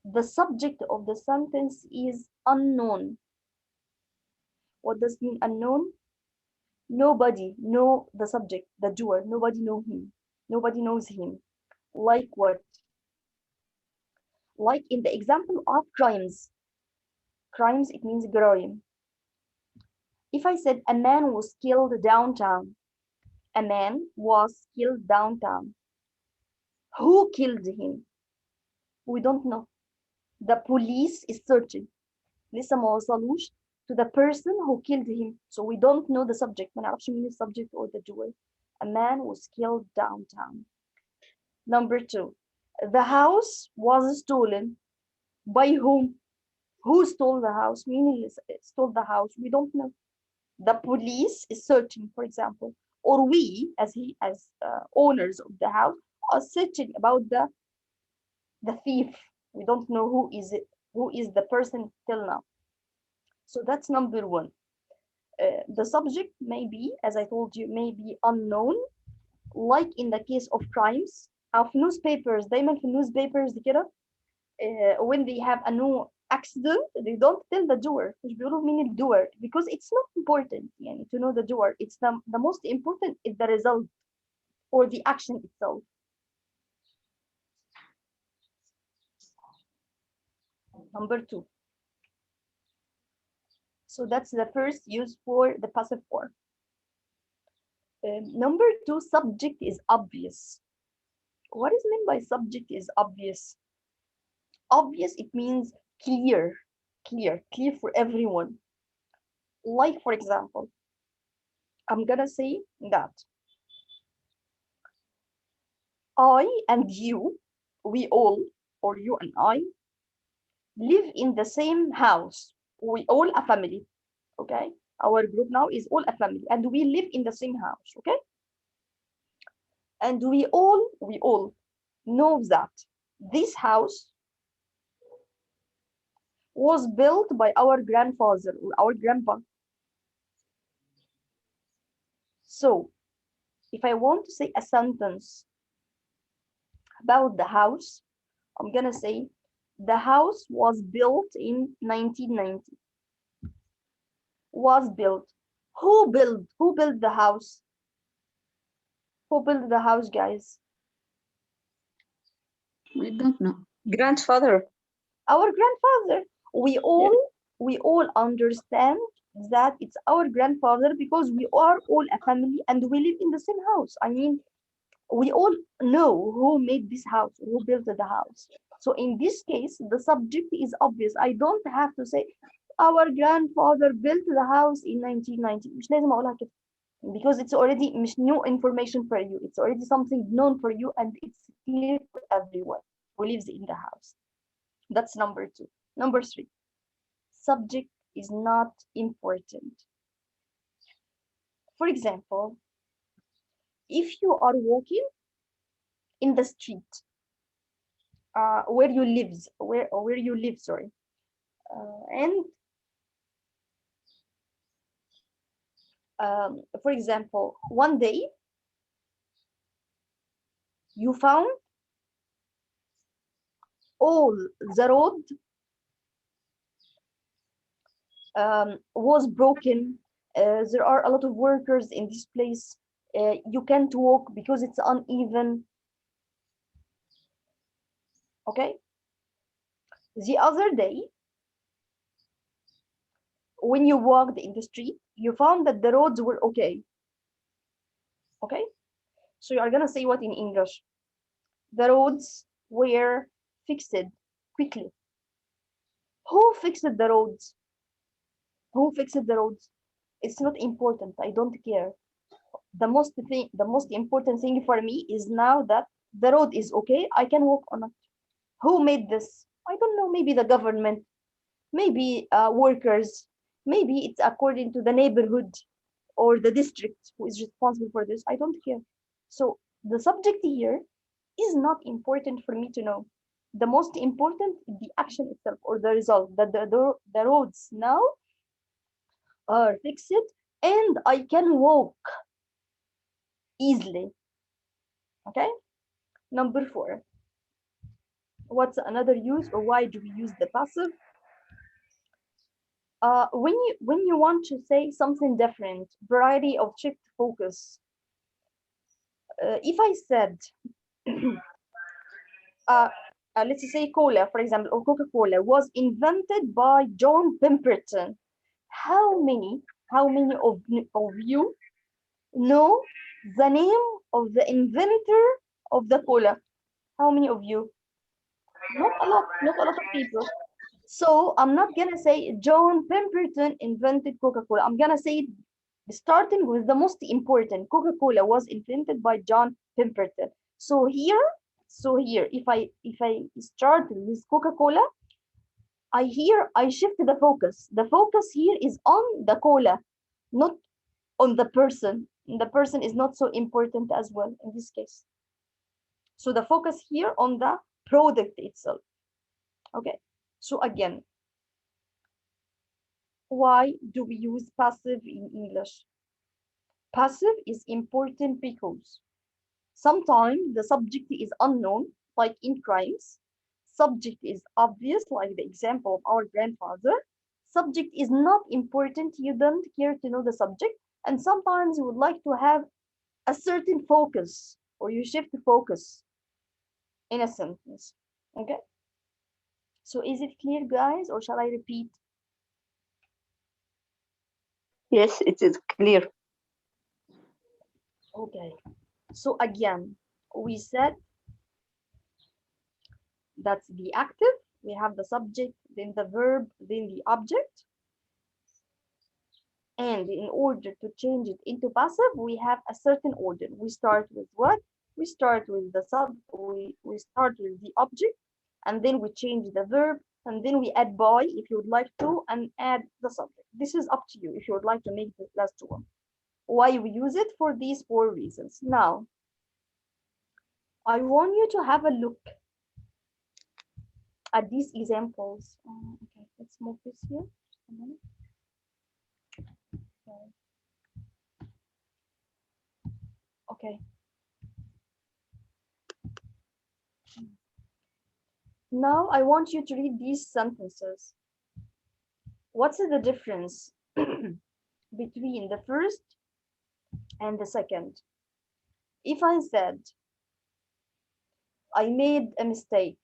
the subject of the sentence is unknown. What does mean unknown? Nobody know the subject, the doer. Nobody know him. Nobody knows him. Like what? Like in the example of crimes. Crimes, it means جرائم. If I said a man was killed downtown, a man was killed downtown. Who killed him? We don't know. The police is searching. لسه ما وصلوش to the person who killed him. So we don't know the subject. ما نعرفش مين subject or the doer. A man was killed downtown. Number two, the house was stolen. By whom? Who stole the house? مين اللي stole the house? We don't know. The police is searching, for example, or we, as owners of the house, are searching about the thief. We don't know who is the person till now. So that's number one. The subject may be, as I told you, may be unknown, like in the case of crimes. Of newspapers, دايما في newspapers كده when they have a new accident, they don't tell the doer. مش بيقولوا مين الدور, because it's not important يعني to know the doer. It's the most important is the result or the action itself. Number two. So that's the first use for the passive form. Number two, subject is obvious. What is meant by subject is obvious? Obvious, it means clear for everyone. Like, for example, I'm gonna say that I and you, we all, or you and I, live in the same house. We all a family, okay? Our group now is all a family, and we live in the same house, okay? And we all know that this house was built by our grandfather or our grandpa. So if I want to say a sentence about the house, I'm gonna say the house was built in 1990. Was built. Who built the house? Who built the house, guys? We don't know. Grandfather. Our grandfather. We all understand that it's our grandfather because we are all a family and we live in the same house. I mean, we all know who made this house, who built the house. So in this case, the subject is obvious. I don't have to say our grandfather built the house in 1990. مش لازم أقولها كده. Because it's already مش new information for you. It's already something known for you and it's clear for everyone who lives in the house. That's number 2. Number 3, subject is not important. For example, if you are walking in the street where you live, sorry, and for example, one day you found all the road was broken. There are a lot of workers in this place. You can't walk because it's uneven. Okay. The other day, when you walked in the street, you found that the roads were okay. Okay. So you are gonna say what in English? The roads were fixed quickly. Who fixed the roads? Who fixed the roads? It's not important. I don't care. The most important thing for me is now that the road is okay. I can walk on it. Who made this? I don't know. Maybe the government, maybe workers, maybe it's according to the neighborhood or the district who is responsible for this. I don't care. So the subject here is not important for me to know. The most important is the action itself or the result, that the roads now are fixed and I can walk easily. Okay. Number 4, what's another use or why do we use the passive? When you want to say something different, variety of shift focus. If I said let's say cola, for example, or Coca-Cola was invented by John Pemberton, how many of you know the name of the inventor of the cola? How many of you? Not a lot of people. So I'm not gonna say John Pemberton invented Coca-Cola. I'm gonna say starting with the most important. Coca-Cola was invented by John Pemberton. So here, if I start with Coca-Cola, I shift the focus. The focus here is on the cola, not on the person. The person is not so important as well in this case. So the focus here on the product itself. Okay. So again, why do we use passive in English? Passive is important because sometimes the subject is unknown, like in crimes. Subject is obvious, like the example of our grandfather. Subject is not important, you don't care to know the subject. And sometimes you would like to have a certain focus or you shift the focus in a sentence. Okay. So is it clear, guys, or shall I repeat? Yes, it is clear. Okay. So again, we said that's the active. We have the subject, then the verb, then the object. And in order to change it into passive, we have a certain order. We start with what? We start with the we start with the object, and then we change the verb, and then we add by if you would like to, and add the subject. This is up to you if you would like to make the last one. Why we use it? For these 4 reasons. Now, I want you to have a look at these examples. Okay, let's move this here. Just a minute. Okay. Now I want you to read these sentences. What's the difference between the first and the second? If I said, I made a mistake,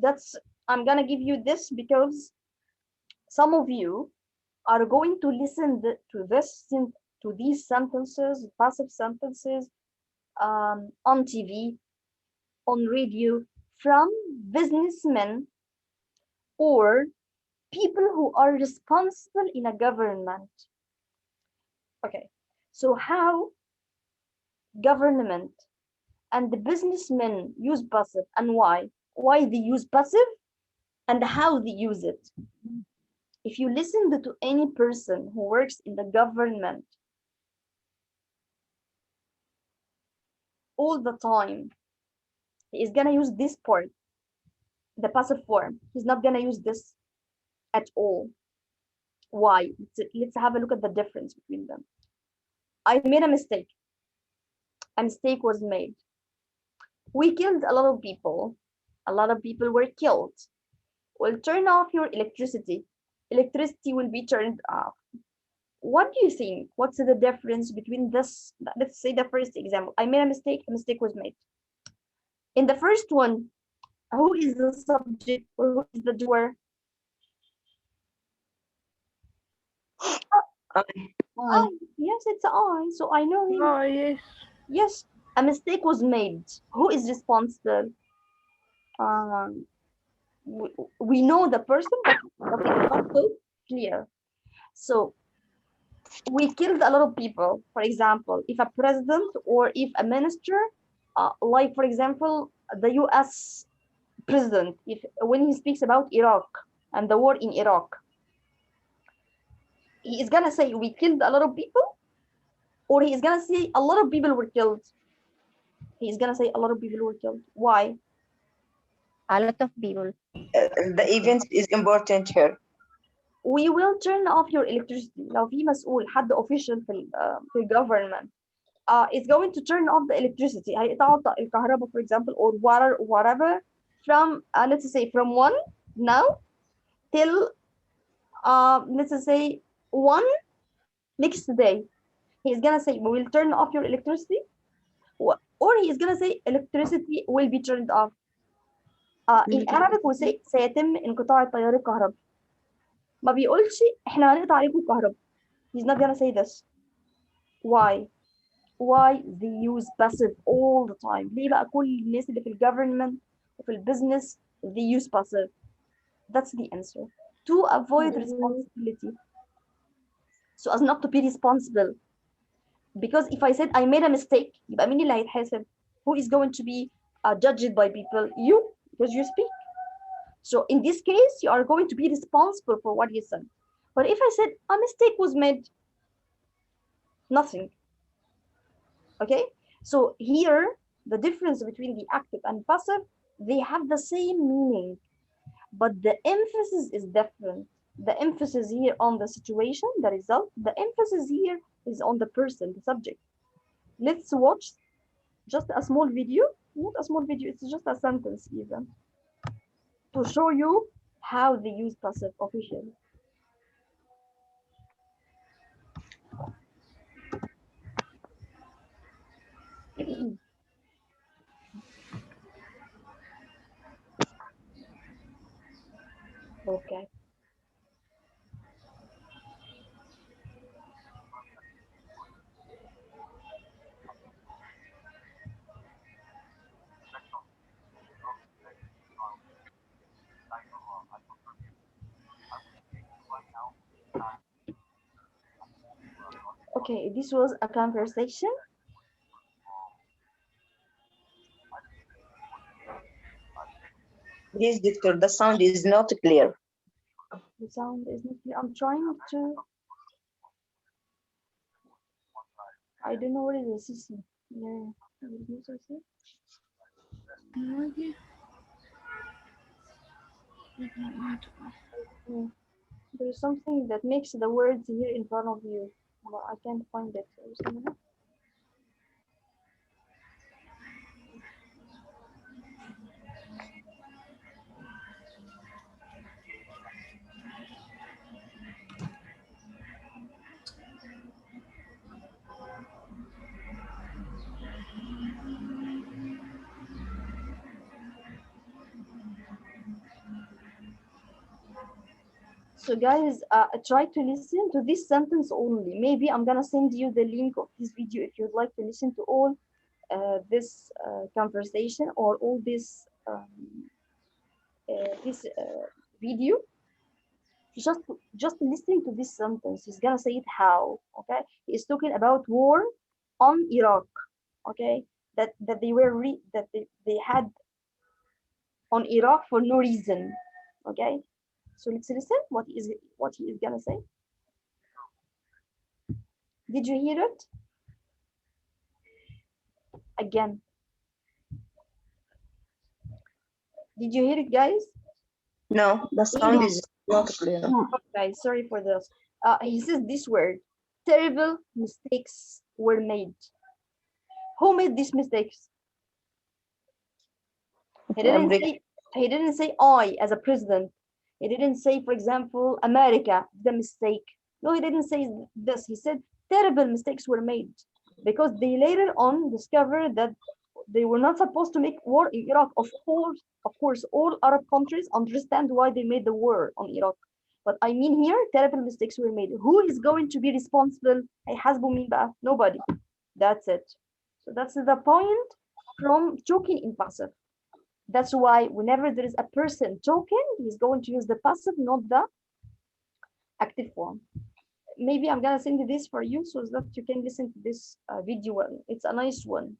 that's I'm gonna give you this because some of you are going to listen to these sentences, passive sentences, on TV, on radio, from businessmen or people who are responsible in a government. Okay, so how government and the businessmen use passive and why they use passive and how they use it. If you listen to any person who works in the government all the time, he is gonna use this part, the passive form. He's not gonna use this at all. Why? Let's have a look at the difference between them. I made a mistake. A mistake was made. We killed a lot of people. A lot of people were killed. Well, turn off your electricity. Electricity will be turned off. What do you think? What's the difference between this? Let's say the first example. I made a mistake was made. In the first one, who is the subject or who is the doer? I. Yes, it's I. So I know him. Oh, yes. Yes, a mistake was made. Who is responsible? Um, we know the person, but it's not so clear. So we killed a lot of people. For example, if a president or if a minister, like for example, the U.S. president, if when he speaks about Iraq and the war in Iraq, he is gonna say we killed a lot of people, or he is gonna say a lot of people were killed. He is gonna say a lot of people were killed. Why? A lot of people. The event is important here. We will turn off your electricity. لو في مسؤول حد official في government is going to turn off the electricity. هيقطعوا الكهرباء for example or water whatever from let's say from 1 now till let's say 1 next day. He's gonna say we will turn off your electricity, or he's gonna say electricity will be turned off. In Arabic we say سيتم انقطاع التيار الكهربي. ما بيقولش احنا هنقطع عليكم الكهرباء. He's not gonna say this. Why? Why they use passive all the time? ليه بقى كل الناس اللي في الجفرمنت وفي البيزنس they use passive? That's the answer. To avoid responsibility. So as not to be responsible. Because if I said I made a mistake, يبقى مين اللي هيتحاسب? Who is going to be judged by people? You, because you speak. So in this case, you are going to be responsible for what you said. But if I said a mistake was made, nothing. Okay? So here, the difference between the active and passive, they have the same meaning, but the emphasis is different. The emphasis here on the situation, the result, the emphasis here is on the person, the subject. Let's watch just a small video, not a small video, it's just a sentence even, to show you how they use passive officially. Okay. Okay, this was a conversation. Please, doctor, the sound is not clear. The sound is not clear. I'm trying to. I don't know what it is. Yeah. There's something that makes the words here in front of you, but I can't find it. So guys, try to listen to this sentence only. Maybe I'm gonna send you the link of this video if you'd like to listen to all this conversation or all this video. Just listening to this sentence, he's gonna say it how. Okay, he's talking about war on Iraq. Okay, that they were that they had on Iraq for no reason. Okay, so let's listen what he is gonna say. Did you hear it? Again. Did you hear it, guys? No, the sound is not clear. Okay, sorry for this. He says this word, terrible mistakes were made. Who made these mistakes? He didn't say I as a president. He didn't say, for example, America, the mistake. No, he didn't say this. He said terrible mistakes were made because they later on discovered that they were not supposed to make war in Iraq. Of course, all Arab countries understand why they made the war on Iraq. But I mean here, terrible mistakes were made. Who is going to be responsible? Nobody. That's it. So that's the point from talking in passive. That's why whenever there is a person talking, he's going to use the passive, not the active form. Maybe I'm gonna send this for you so that you can listen to this video. It's a nice one.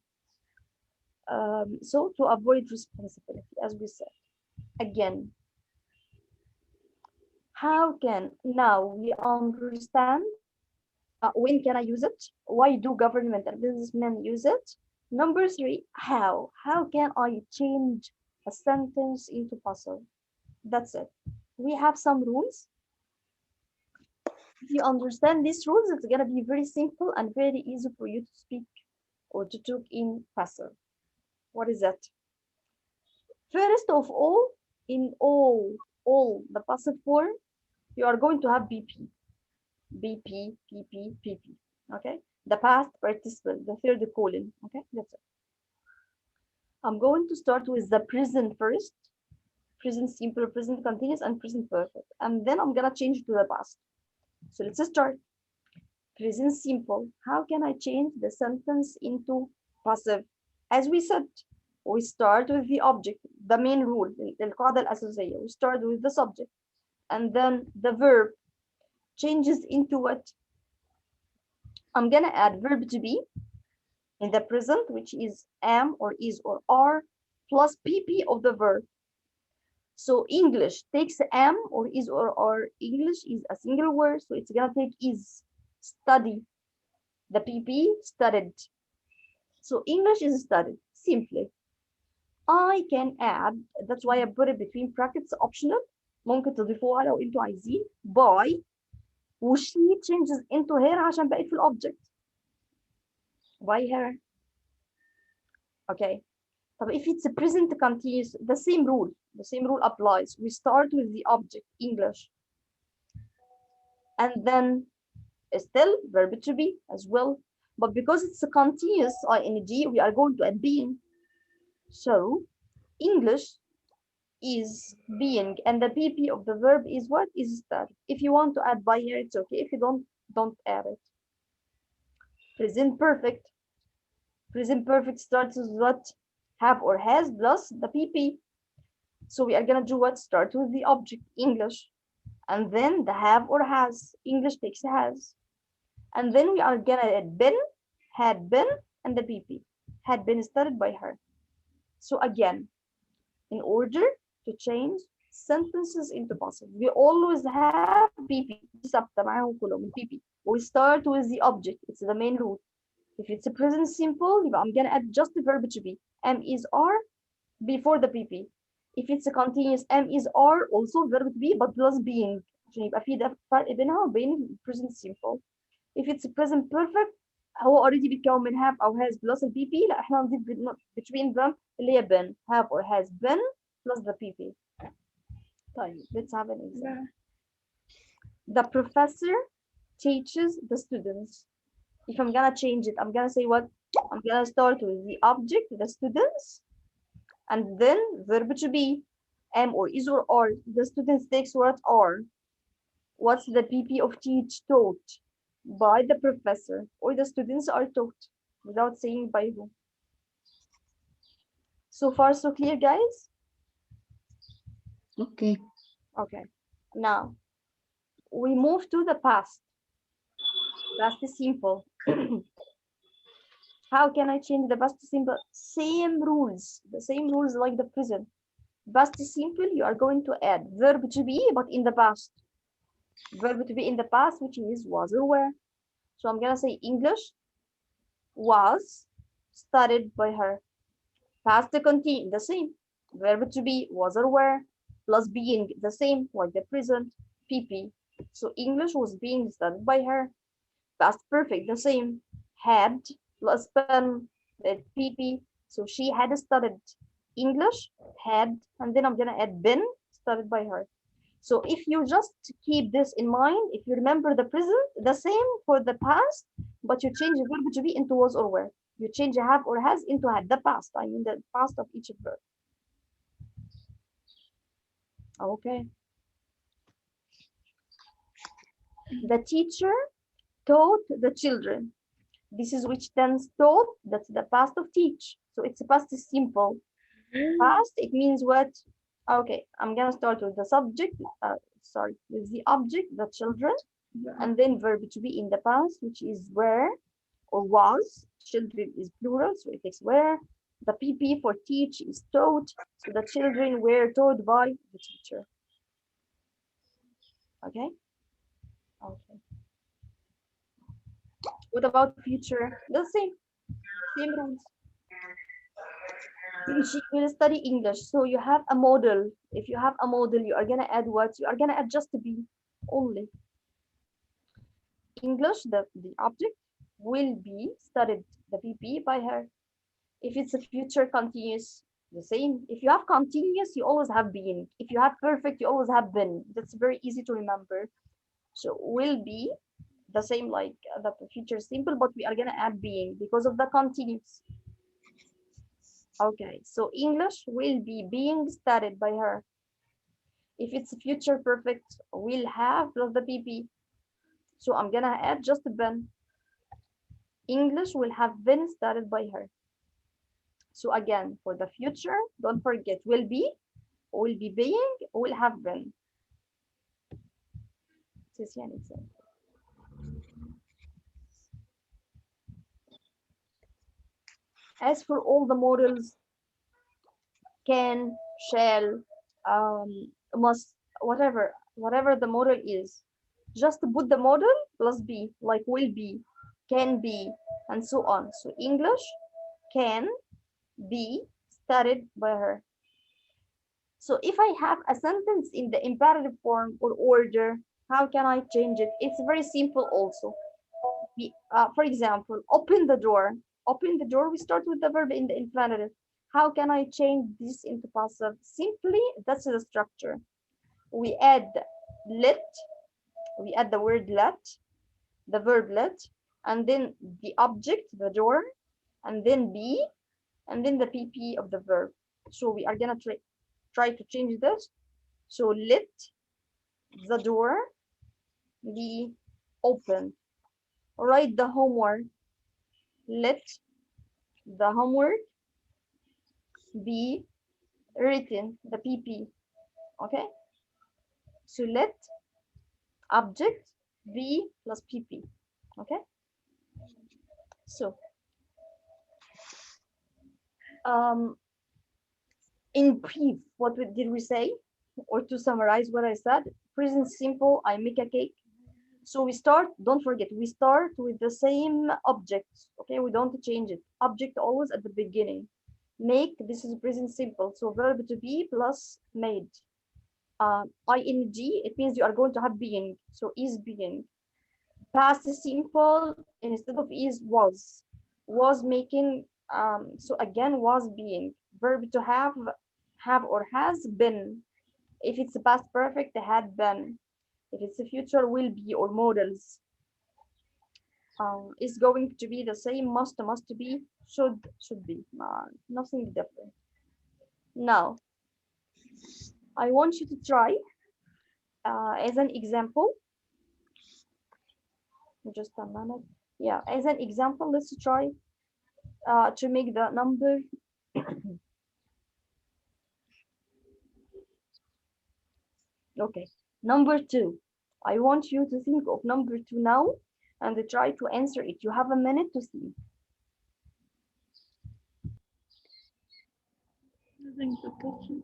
So to avoid responsibility, as we said, again, how can now we understand when can I use it? Why do government and businessmen use it? Number 3, how can I change a sentence into passive? That's it. We have some rules. If you understand these rules, it's gonna be very simple and very easy for you to speak or to talk in passive. What is that? First of all, in all the passive form, you are going to have BP, PP. Okay, the past participle, the third colon. Okay, that's it. I'm going to start with the present first, present simple, present continuous, and present perfect, and then I'm gonna change it to the past. So let's start. Present simple. How can I change the sentence into passive? As we said, we start with the object, the main rule, القاعدة الأساسية. We start with the subject, and then the verb changes into what? I'm gonna add verb to be in the present, which is am or is or are, plus PP of the verb. So English takes am or is or are. English is a single word, so it's gonna take is. Study, the PP, studied. So English is studied, simply. I can add, that's why I put it between brackets, optional. ممكن تضيفوها لو انتوا عايزين. By, وشي changes into her عشان بقت في الobject. By her. Okay. But if it's a present continuous, the same rule applies. We start with the object, English. And then still verb to be as well. But because it's a continuous ing, we are going to add being. So English is being, and the PP of the verb is what? Is start. If you want to add by here, it's okay. If you don't add it. Present perfect. Present perfect starts with what? Have or has plus the PP. So we are gonna do what? Start with the object, English, and then the have or has. English takes has. And then we are gonna add been, had been, and the PP. Had been started by her. So again, in order to change sentences into passive, we always have PP. PP. We start with the object. It's the main rule. If it's a present simple, I'm gonna add just the verb to be. Am, is, are before the PP. If it's a continuous, am, is, are also verb to be but plus being. عشان يبقى في ده فرق بينها وبين present simple. If it's a present perfect, هو already بيتكون من have أو has plus the PP. لا احنا هنضيف between them اللي هي been, have or has been plus the PP. طيب, let's have an example. The professor teaches the students. If I'm gonna change it, I'm gonna say what? I'm gonna start with the object, the students, and then verb to be, am or is or are. The students takes what? Are. What's the PP of teach? Taught by the professor, or the students are taught without saying by who. So far, so clear, guys? Okay. Okay. Now, we move to the past. Past simple. How can I change the past simple? Same rules, the same rules like the present. Past simple, you are going to add verb to be, but in the past. Verb to be in the past, which is was or were. So I'm gonna say English was studied by her. Past continue, the same. Verb to be was or were, plus being the same, like the present, PP. So English was being studied by her. Past perfect, the same. Had plus pen, PP. So she had studied English, had, and then I'm gonna add been studied by her. So if you just keep this in mind, if you remember the present, the same for the past, but you change the verb to be into was or were. You change have or has into had, the past. I mean the past of each verb. Okay. The teacher taught the children. This is which tense taught, that's the past of teach. So it's a past is simple. Past, it means what? Okay, I'm gonna start with the subject, with the object, the children, and then verb to be in the past, which is were or was. Children is plural, so it takes were. The PP for teach is taught, so the children were taught by the teacher. Okay? Okay. What about future? The same rules. She will study English, so you have a model. If you have a model, you are gonna add what? You are gonna add just to be only. English, the object, will be studied, the PP, by her. If it's a future continuous, the same. If you have continuous, you always have been. If you have perfect, you always have been. That's very easy to remember. So will be the same like the future simple, but we are gonna add being because of the continuous. Okay, so English will be being studied by her. If it's future perfect, will have plus the PP. So I'm gonna add just been. English will have been studied by her. So again, for the future, don't forget will be being, will have been. This is an example. As for all the models, can, shall, must, whatever the model is, just put the model plus be, like will be, can be, and so on. So English can be studied by her. So if I have a sentence in the imperative form or order, how can I change it? It's very simple also. For example, open the door. Open the door, we start with the verb in the infinitive. How can I change this into passive? Simply, that's the structure. We add let, we add the word let, the verb let, and then the object, the door, and then be, and then the PP of the verb. So we are gonna try to change this. So let the door be open. Write the homework. Let the homework be written, the PP. Okay? So let object be plus PP. Okay? So in brief, what did we say? Or to summarize what I said, present simple, I make a cake. So we start, don't forget, we start with the same object. Okay, we don't change it. Object always at the beginning. Make, this is present simple. So verb to be plus made. Ing, it means you are going to have being. So is being. Past simple, instead of is, was. Was making, so again, was being. Verb to have or has been. If it's past perfect, had been. If it's a future, will be, or models. Is going to be the same, must be, should be. Nothing different. Now, I want you to try as an example Just a minute. Yeah, as an example, let's try to make the number. Okay, number 2. I want you to think of number 2 now and try to answer it. You have a minute to think. Using the kitchen.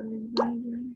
Alexander.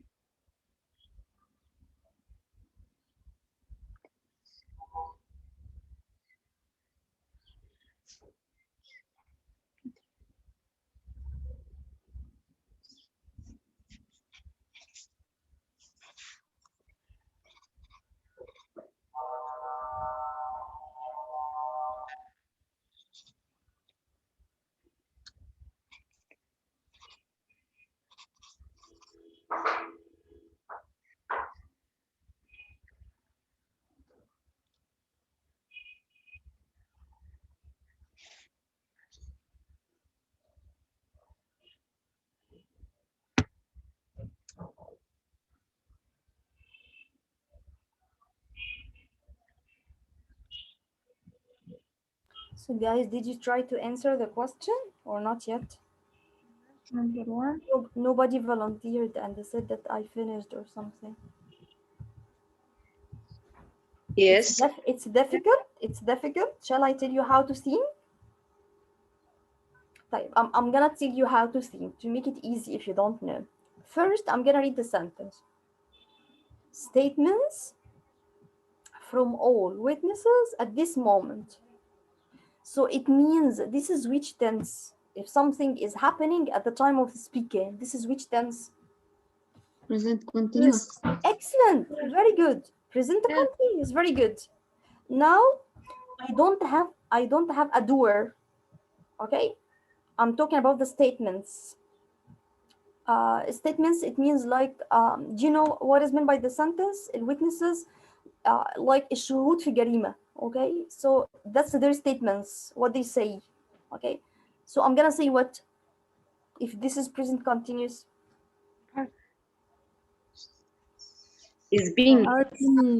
So guys, did you try to answer the question or not yet? Number 1. Nobody volunteered and they said that I finished or something. Yes. It's difficult. It's difficult. Shall I tell you how to think? I'm gonna tell you how to think to make it easy if you don't know. First, I'm gonna read the sentence. Statements from all witnesses at this moment. So it means this is which tense. If something is happening at the time of speaking, this is which tense? Present continuous. Excellent. Very good. Present continuous. Very good. Now I don't have a doer. Okay. I'm talking about the statements. Statements, it means like, do you know what is meant by the sentence? Witnesses, like الشهود في جريمة. Okay, so that's their statements, what they say. Okay, so I'm gonna say what if this is present continuous. Is being Are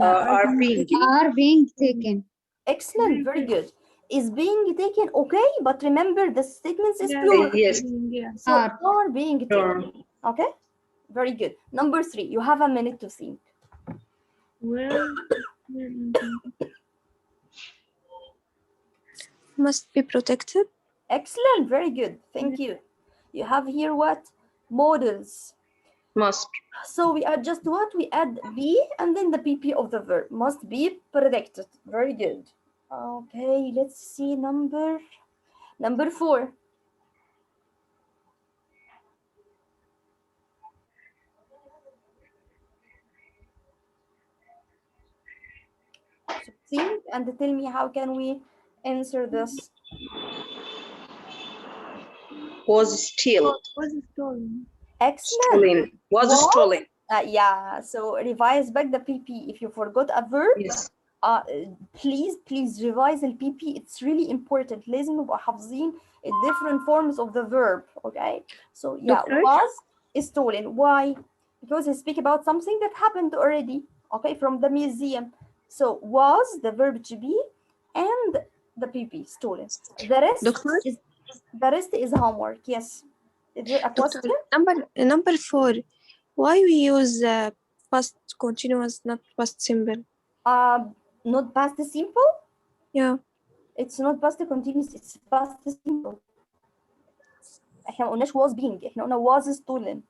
Are being taken. Excellent, very good. Is being taken. Okay, but remember the statements is Yeah, plural. yes. Yeah. So are being taken. Sure. Okay, very good. Number 3, you have a minute to think. Where Must be protected. Excellent, very good. Thank you. You have here what? Models. Must. So we add just what? We add be and then the PP of the verb. Must be predicted. Very good. Okay, let's see number 4. So think and tell me how can we answer this. Was still. was stolen? Excellent. Stolen. Was stolen. Yeah, so revise back the PP. If you forgot a verb, Yes. please revise the PP. It's really important. لازم نبقى حافظين different forms of the verb. Okay, so yeah, Doctor? was is stolen. Why? Because he speak about something that happened already. Okay, from the museum. So was the verb to be and the PP stolen. Doctor? The rest is homework. Yes. Is there a Doctor, question? number 4. Why we use past continuous, not past simple? Not past simple. Yeah. It's not past continuous, it's past simple. احنا ما قلناش was being، احنا قلنا was stolen.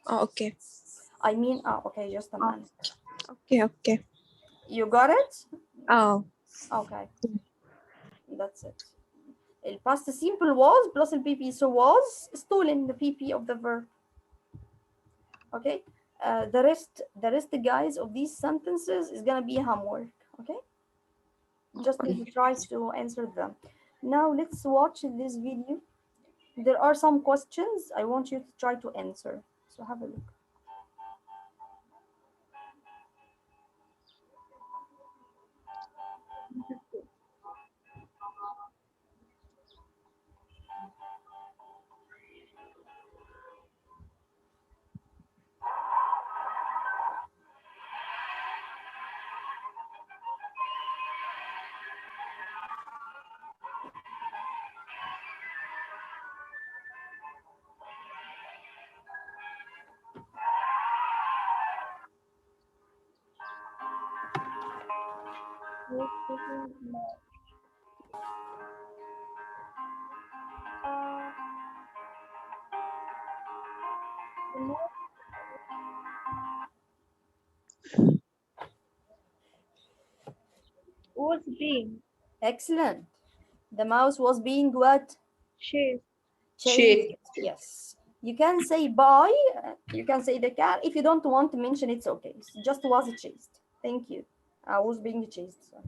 Oh, okay. I mean, okay, just a minute. Okay. You got it? Oh. Okay. That's it. The past simple was plus the PP, so was stolen, the PP of the verb. Okay. The rest, guys, of these sentences is gonna be homework. Okay. Just need to try to answer them. Now let's watch this video. There are some questions I want you to try to answer. So have a look. Was being Excellent. The mouse was being what? chased. Chased. Shake. Yes. You can say by. You can say the cat. If you don't want to mention, it's okay. It's just was chased. Thank you. I was being chased. Sorry.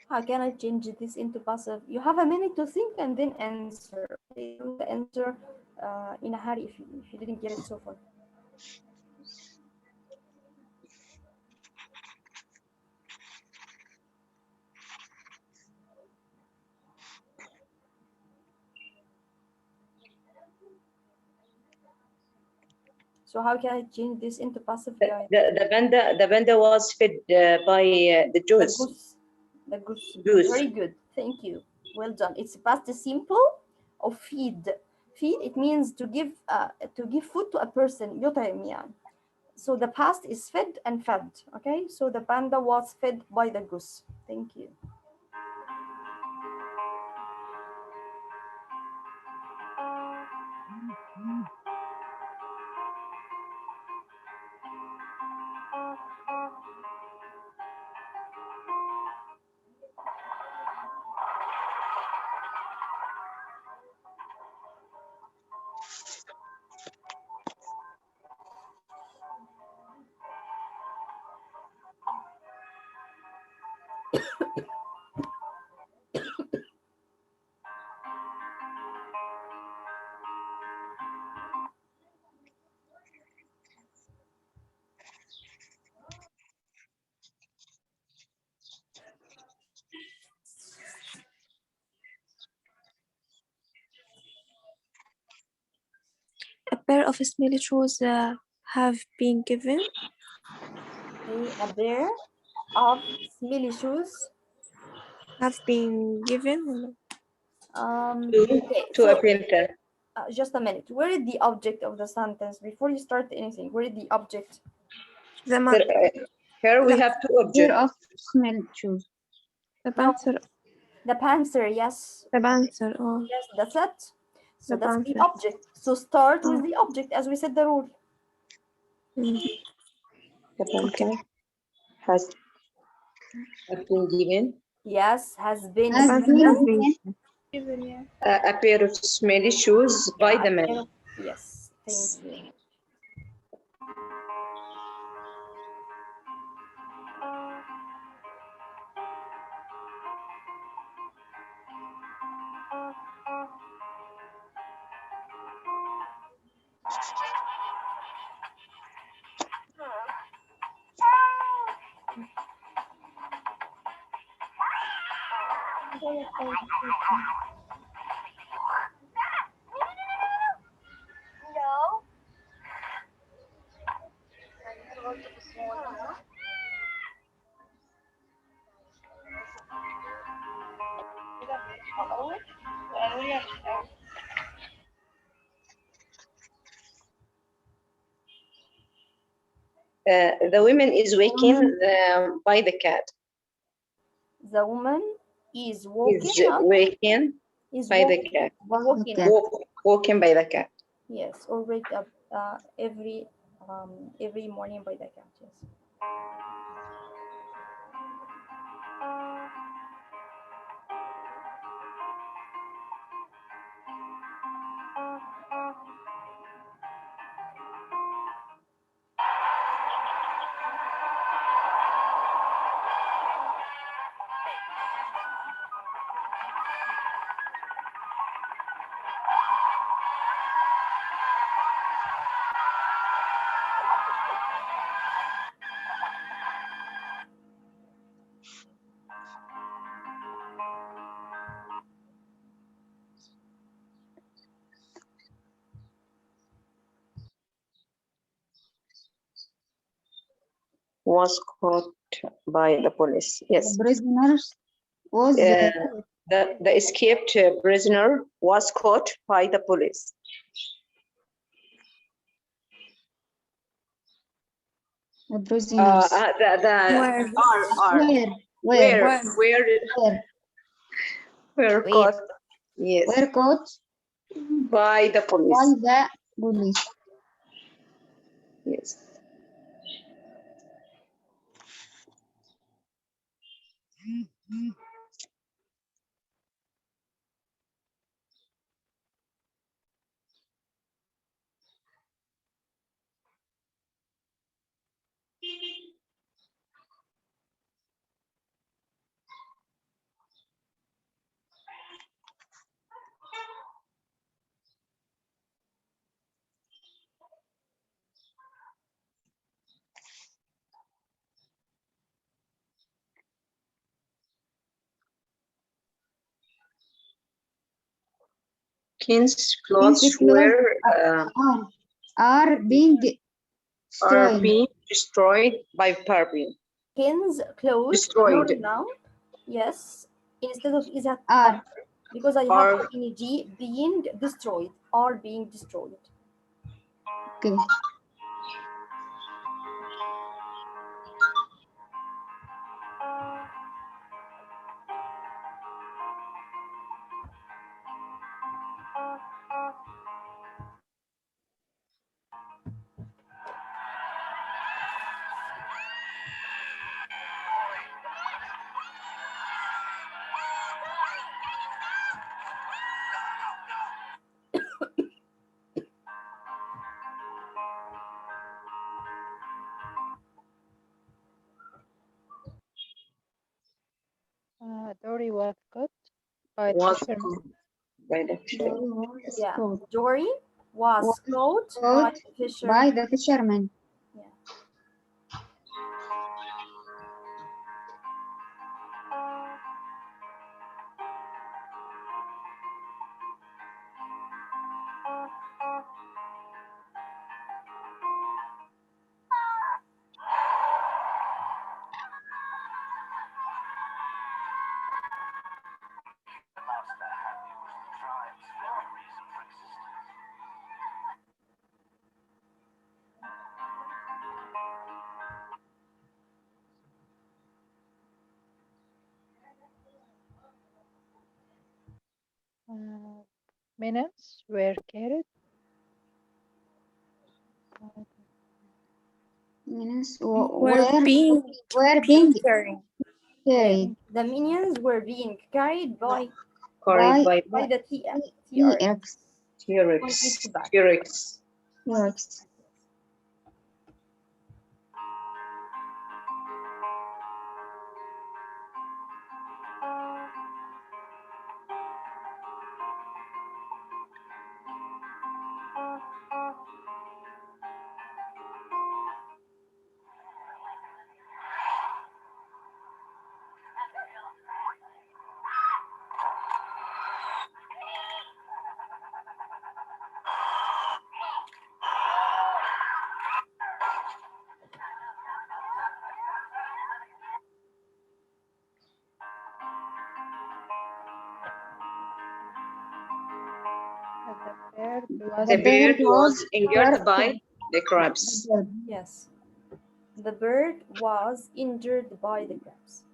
How can I change this into passive? You have a minute to think and then answer. Okay, don't answer in a hurry if you didn't get it so far. So how can I change this into passive, guys? The panda was fed by the The juice. goose. The goose. Juice. Very good. Thank you. Well done. It's past simple of feed. Feed, it means to give food to a person. يطعم يعني. So the past is fed and fed. Okay. So the panda was fed by the goose. Thank you. A pair of smelly shoes have been given. Okay. A pair of smelly shoes. Have been given. Okay. To a So printer. just a minute. Where is the object of the sentence before you start anything? Where is the object? The man. Here we The- have two Pair objects. of smell shoes. The No. panther. The panther. Yes. The panther. Oh, Yes. That's it. So the that's the panther. object. So start with the object as we said the rule. Mm. The printer has been given Yes, has been Has panther been has given. been. Even yeah. a pair of smelly shoes by the man. Yes, thank you. The woman is waking by the cat. The woman is Is walking up, waking is by the walking, cat. walking cat. up, Walking by the cat. yes, or wake up every morning by the cat, yes. Was caught by the police. Yes. The prisoners was The escaped prisoner was caught by the police. the prisoners. Where? Where? Were caught. Yes. Were caught By the by police. the police. Yes. King's clothes King's clothes are being are destroyed. being destroyed by Barbie. Ken's clothes, Destroyed. plural noun, yes, instead of is at Are because I Are. have ing being destroyed, are being destroyed. okay. Dory was caught by the Was fisherman. caught by the fisherman. Was Yeah, caught Dory was caught by caught the fisher. by the fisherman. Yeah. Minutes were carried. Means Were being were being carried. carried The minions were being carried by Carried by by the TRX. T-Rex. T-Rex. T-Rex. T-Rex. The bird was The bird was injured injured by the crabs. Yes. The bird was injured by the crabs.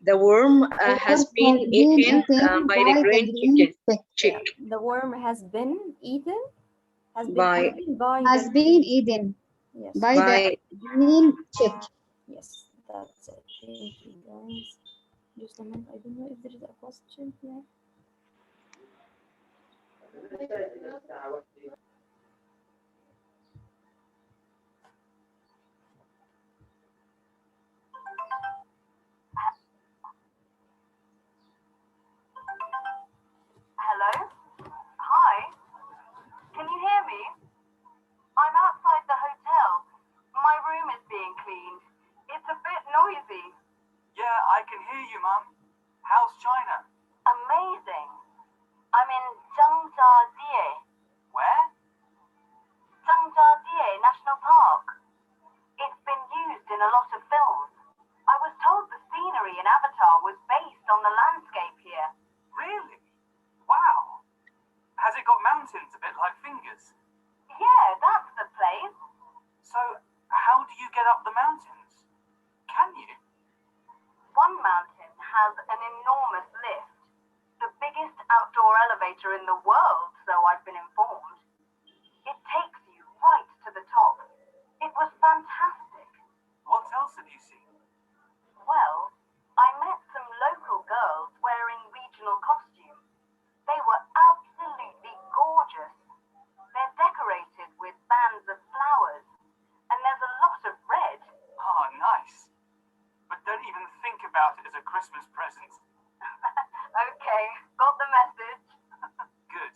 The worm has been eaten by the green chick. The worm has been eaten. Has been By- eaten by Has the been eaten yes. by the green chick. Yes, that's it. Thank you, guys. Just a minute. I don't know if there is a question here. Hello? Hi? Can you hear me? I'm outside the hotel. My room is being cleaned. It's a bit noisy. Yeah, I can hear you, Mum. How's China? Amazing. I'm in Zhangjiajie. Where? Zhangjiajie National Park. It's been used in a lot of films. I was told the scenery in Avatar was based on the landscape here. Really? Wow. Has it got mountains a bit like fingers? Yeah, that's the place. So, how do you get up the mountains? Can you? One mountain has an enormous lift. The biggest outdoor elevator in the world, so I've been informed. It takes you right to the top. It was fantastic. What else have you seen? Well, I met some local girls wearing regional costumes. They were absolutely gorgeous. They're decorated with bands of flowers, and there's a lot of red. Oh, nice. But don't even think about it as a Christmas present. Okay, got the message. Good.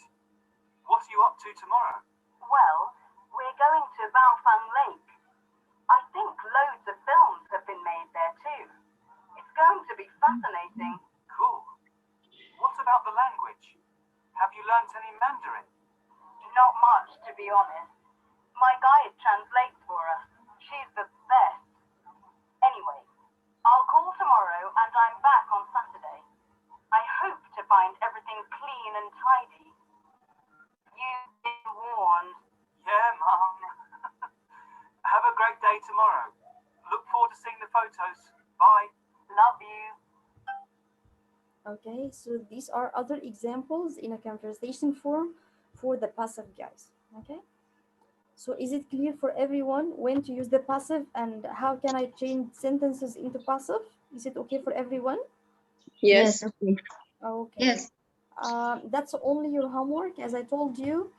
What are you up to tomorrow? Well, we're going to Baofeng Lake. I think loads of films have been made there too. It's going to be fascinating. Cool. What about the language? Have you learnt any Mandarin? Not much, to be honest. My guide translates for us. She's the best. Anyway, I'll call tomorrow and I'm back on Saturday. I hope to find everything clean and tidy. You've been warned. Yeah, Mum. Have a great day tomorrow. Look forward to seeing the photos. Bye. Love you. Okay, so these are other examples in a conversation form for the passive, guys. Okay, so is it clear for everyone when to use the passive and how can I change sentences into passive? Is it okay for everyone? Yes. Okay. Okay. Yes. That's only your homework. As I told you,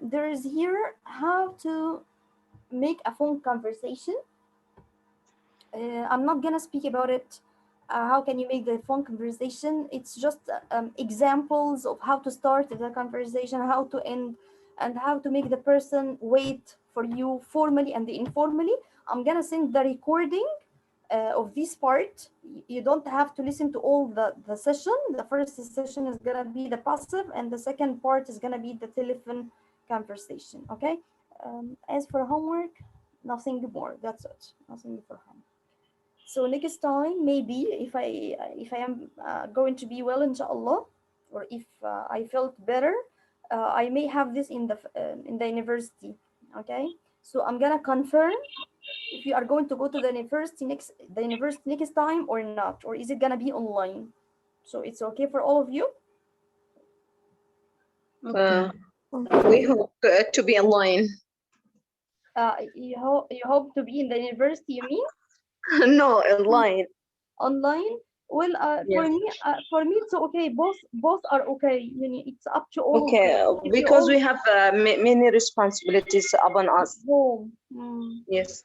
there is here how to make a phone conversation. I'm not gonna speak about it. How can you make the phone conversation? It's just examples of how to start the conversation, how to end, and how to make the person wait for you formally and informally. I'm gonna send the recording of this part. You don't have to listen to all the session. The first session is gonna be the passive, and the second part is gonna be the telephone conversation. Okay. As for homework, nothing more. That's it. Nothing for homework. So next time, maybe if I am going to be well, inshallah, or if I felt better, I may have this in the university. Okay. So I'm gonna confirm if you are going to go to the university next time or not, or is it gonna be online? So it's okay for all of you. We hope to be online. You hope to be in the university, you mean? No, online. Online? Well, Yes. for me it's okay. Both are okay. You know, it's up to all. Okay, Of you. because we have many responsibilities upon us. Home. Yes.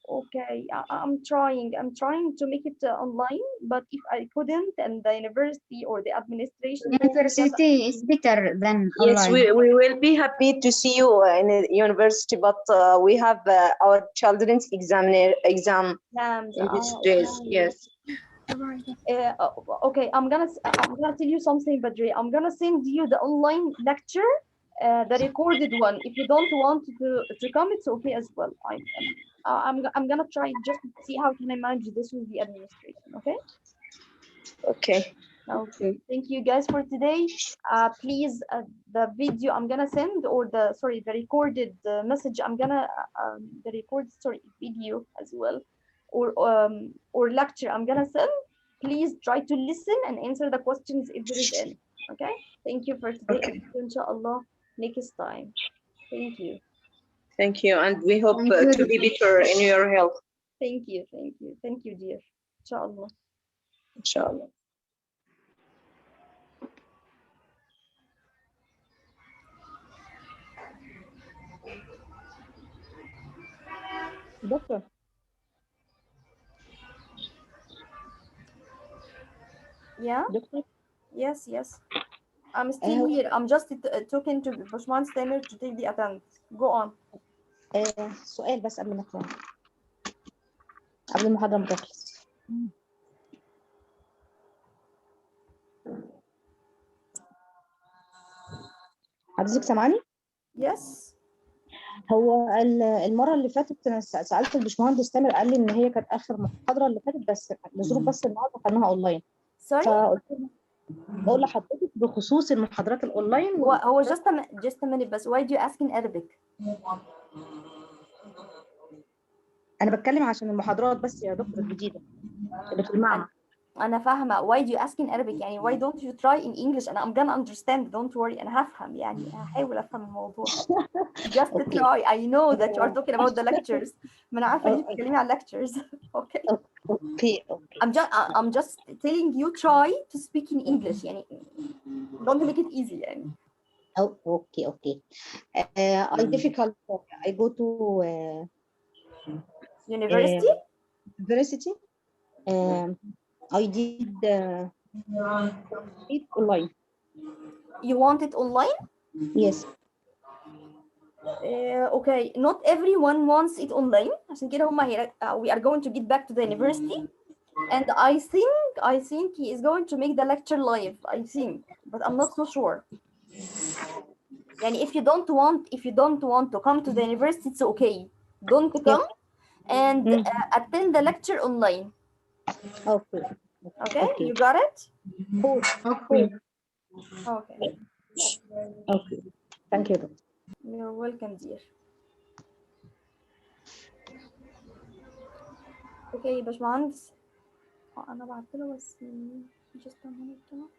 Okay, I'm trying to make it online, but if I couldn't, and the university or the administration told me that University is better than Yes, online. we will be happy to see you in the university, but we have our children's exam exams, in these days. okay. Yes. Okay, I'm gonna tell you something, Badri. I'm gonna send you the online lecture, the recorded one. If you don't want to come, it's okay as well. I'm gonna try just to see how can I manage this with the administration. Okay. Okay. Okay. Thank you guys for today. Please, the video I'm gonna send, or the recorded message I'm gonna the recorded video as well, or lecture I'm gonna send. Please try to listen and answer the questions if there is any. Okay. Thank you for today. Okay. Inshallah, next time. Thank you. Thank you, and we hope Thank you. to be better in your health. Thank you. Thank you. Thank you, dear. Inshallah. Inshallah. Doctor. Yeah. Doctor. Yes. Yes. I'm still here. I'm just talking to Bashman Tamer to take the attendance. Go on. سؤال بس قبل ما تنام، قبل المحاضرة ما تخلص. حضرتك سامعني؟ Yes. هو المرة اللي فاتت أنا سألت الباشمهندس تامر، قال لي إن هي كانت آخر محاضرة اللي فاتت، بس لظروف بس النهارده خدناها أونلاين. Sorry. فقلت له بقول لحضرتك بخصوص المحاضرات الأونلاين. هو just a minute بس. Why do you ask in Arabic? أنا بتكلم عشان المحاضرات بس يا دكتور الجديدة اللي في المعمل. أنا فاهمة. Why do you ask in Arabic؟ يعني why don't you try in English؟ أنا I'm gonna understand. Don't worry. أنا هفهم، يعني هحاول أفهم الموضوع. Just try. I know that you are talking about the lectures. ما أنا عارفة إنك بتتكلمي عن lectures. Okay. Okay. I'm just telling you try to speak in English. يعني don't make it easy يعني. Oh, okay. I difficult. I go to University. University. I did it online. You want it online? Yes. Okay. Not everyone wants it online. عشان كده we are going to get back to the university, and I think he is going to make the lecture live. I think, but I'm not so sure. يعني if you don't want to come to the university, it's okay. Don't come and attend the lecture online. Okay. You got it? Okay. Thank you. You're welcome, dear. Okay, باشمهندس. أنا بعت له بس just a minute.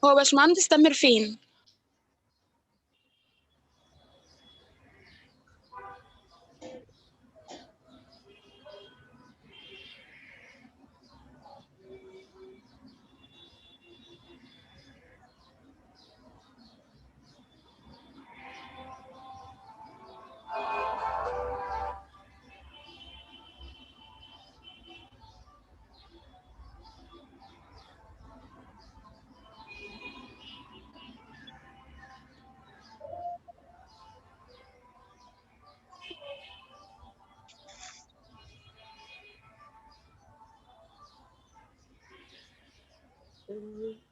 هو باشمهندس تامر فين؟ uh,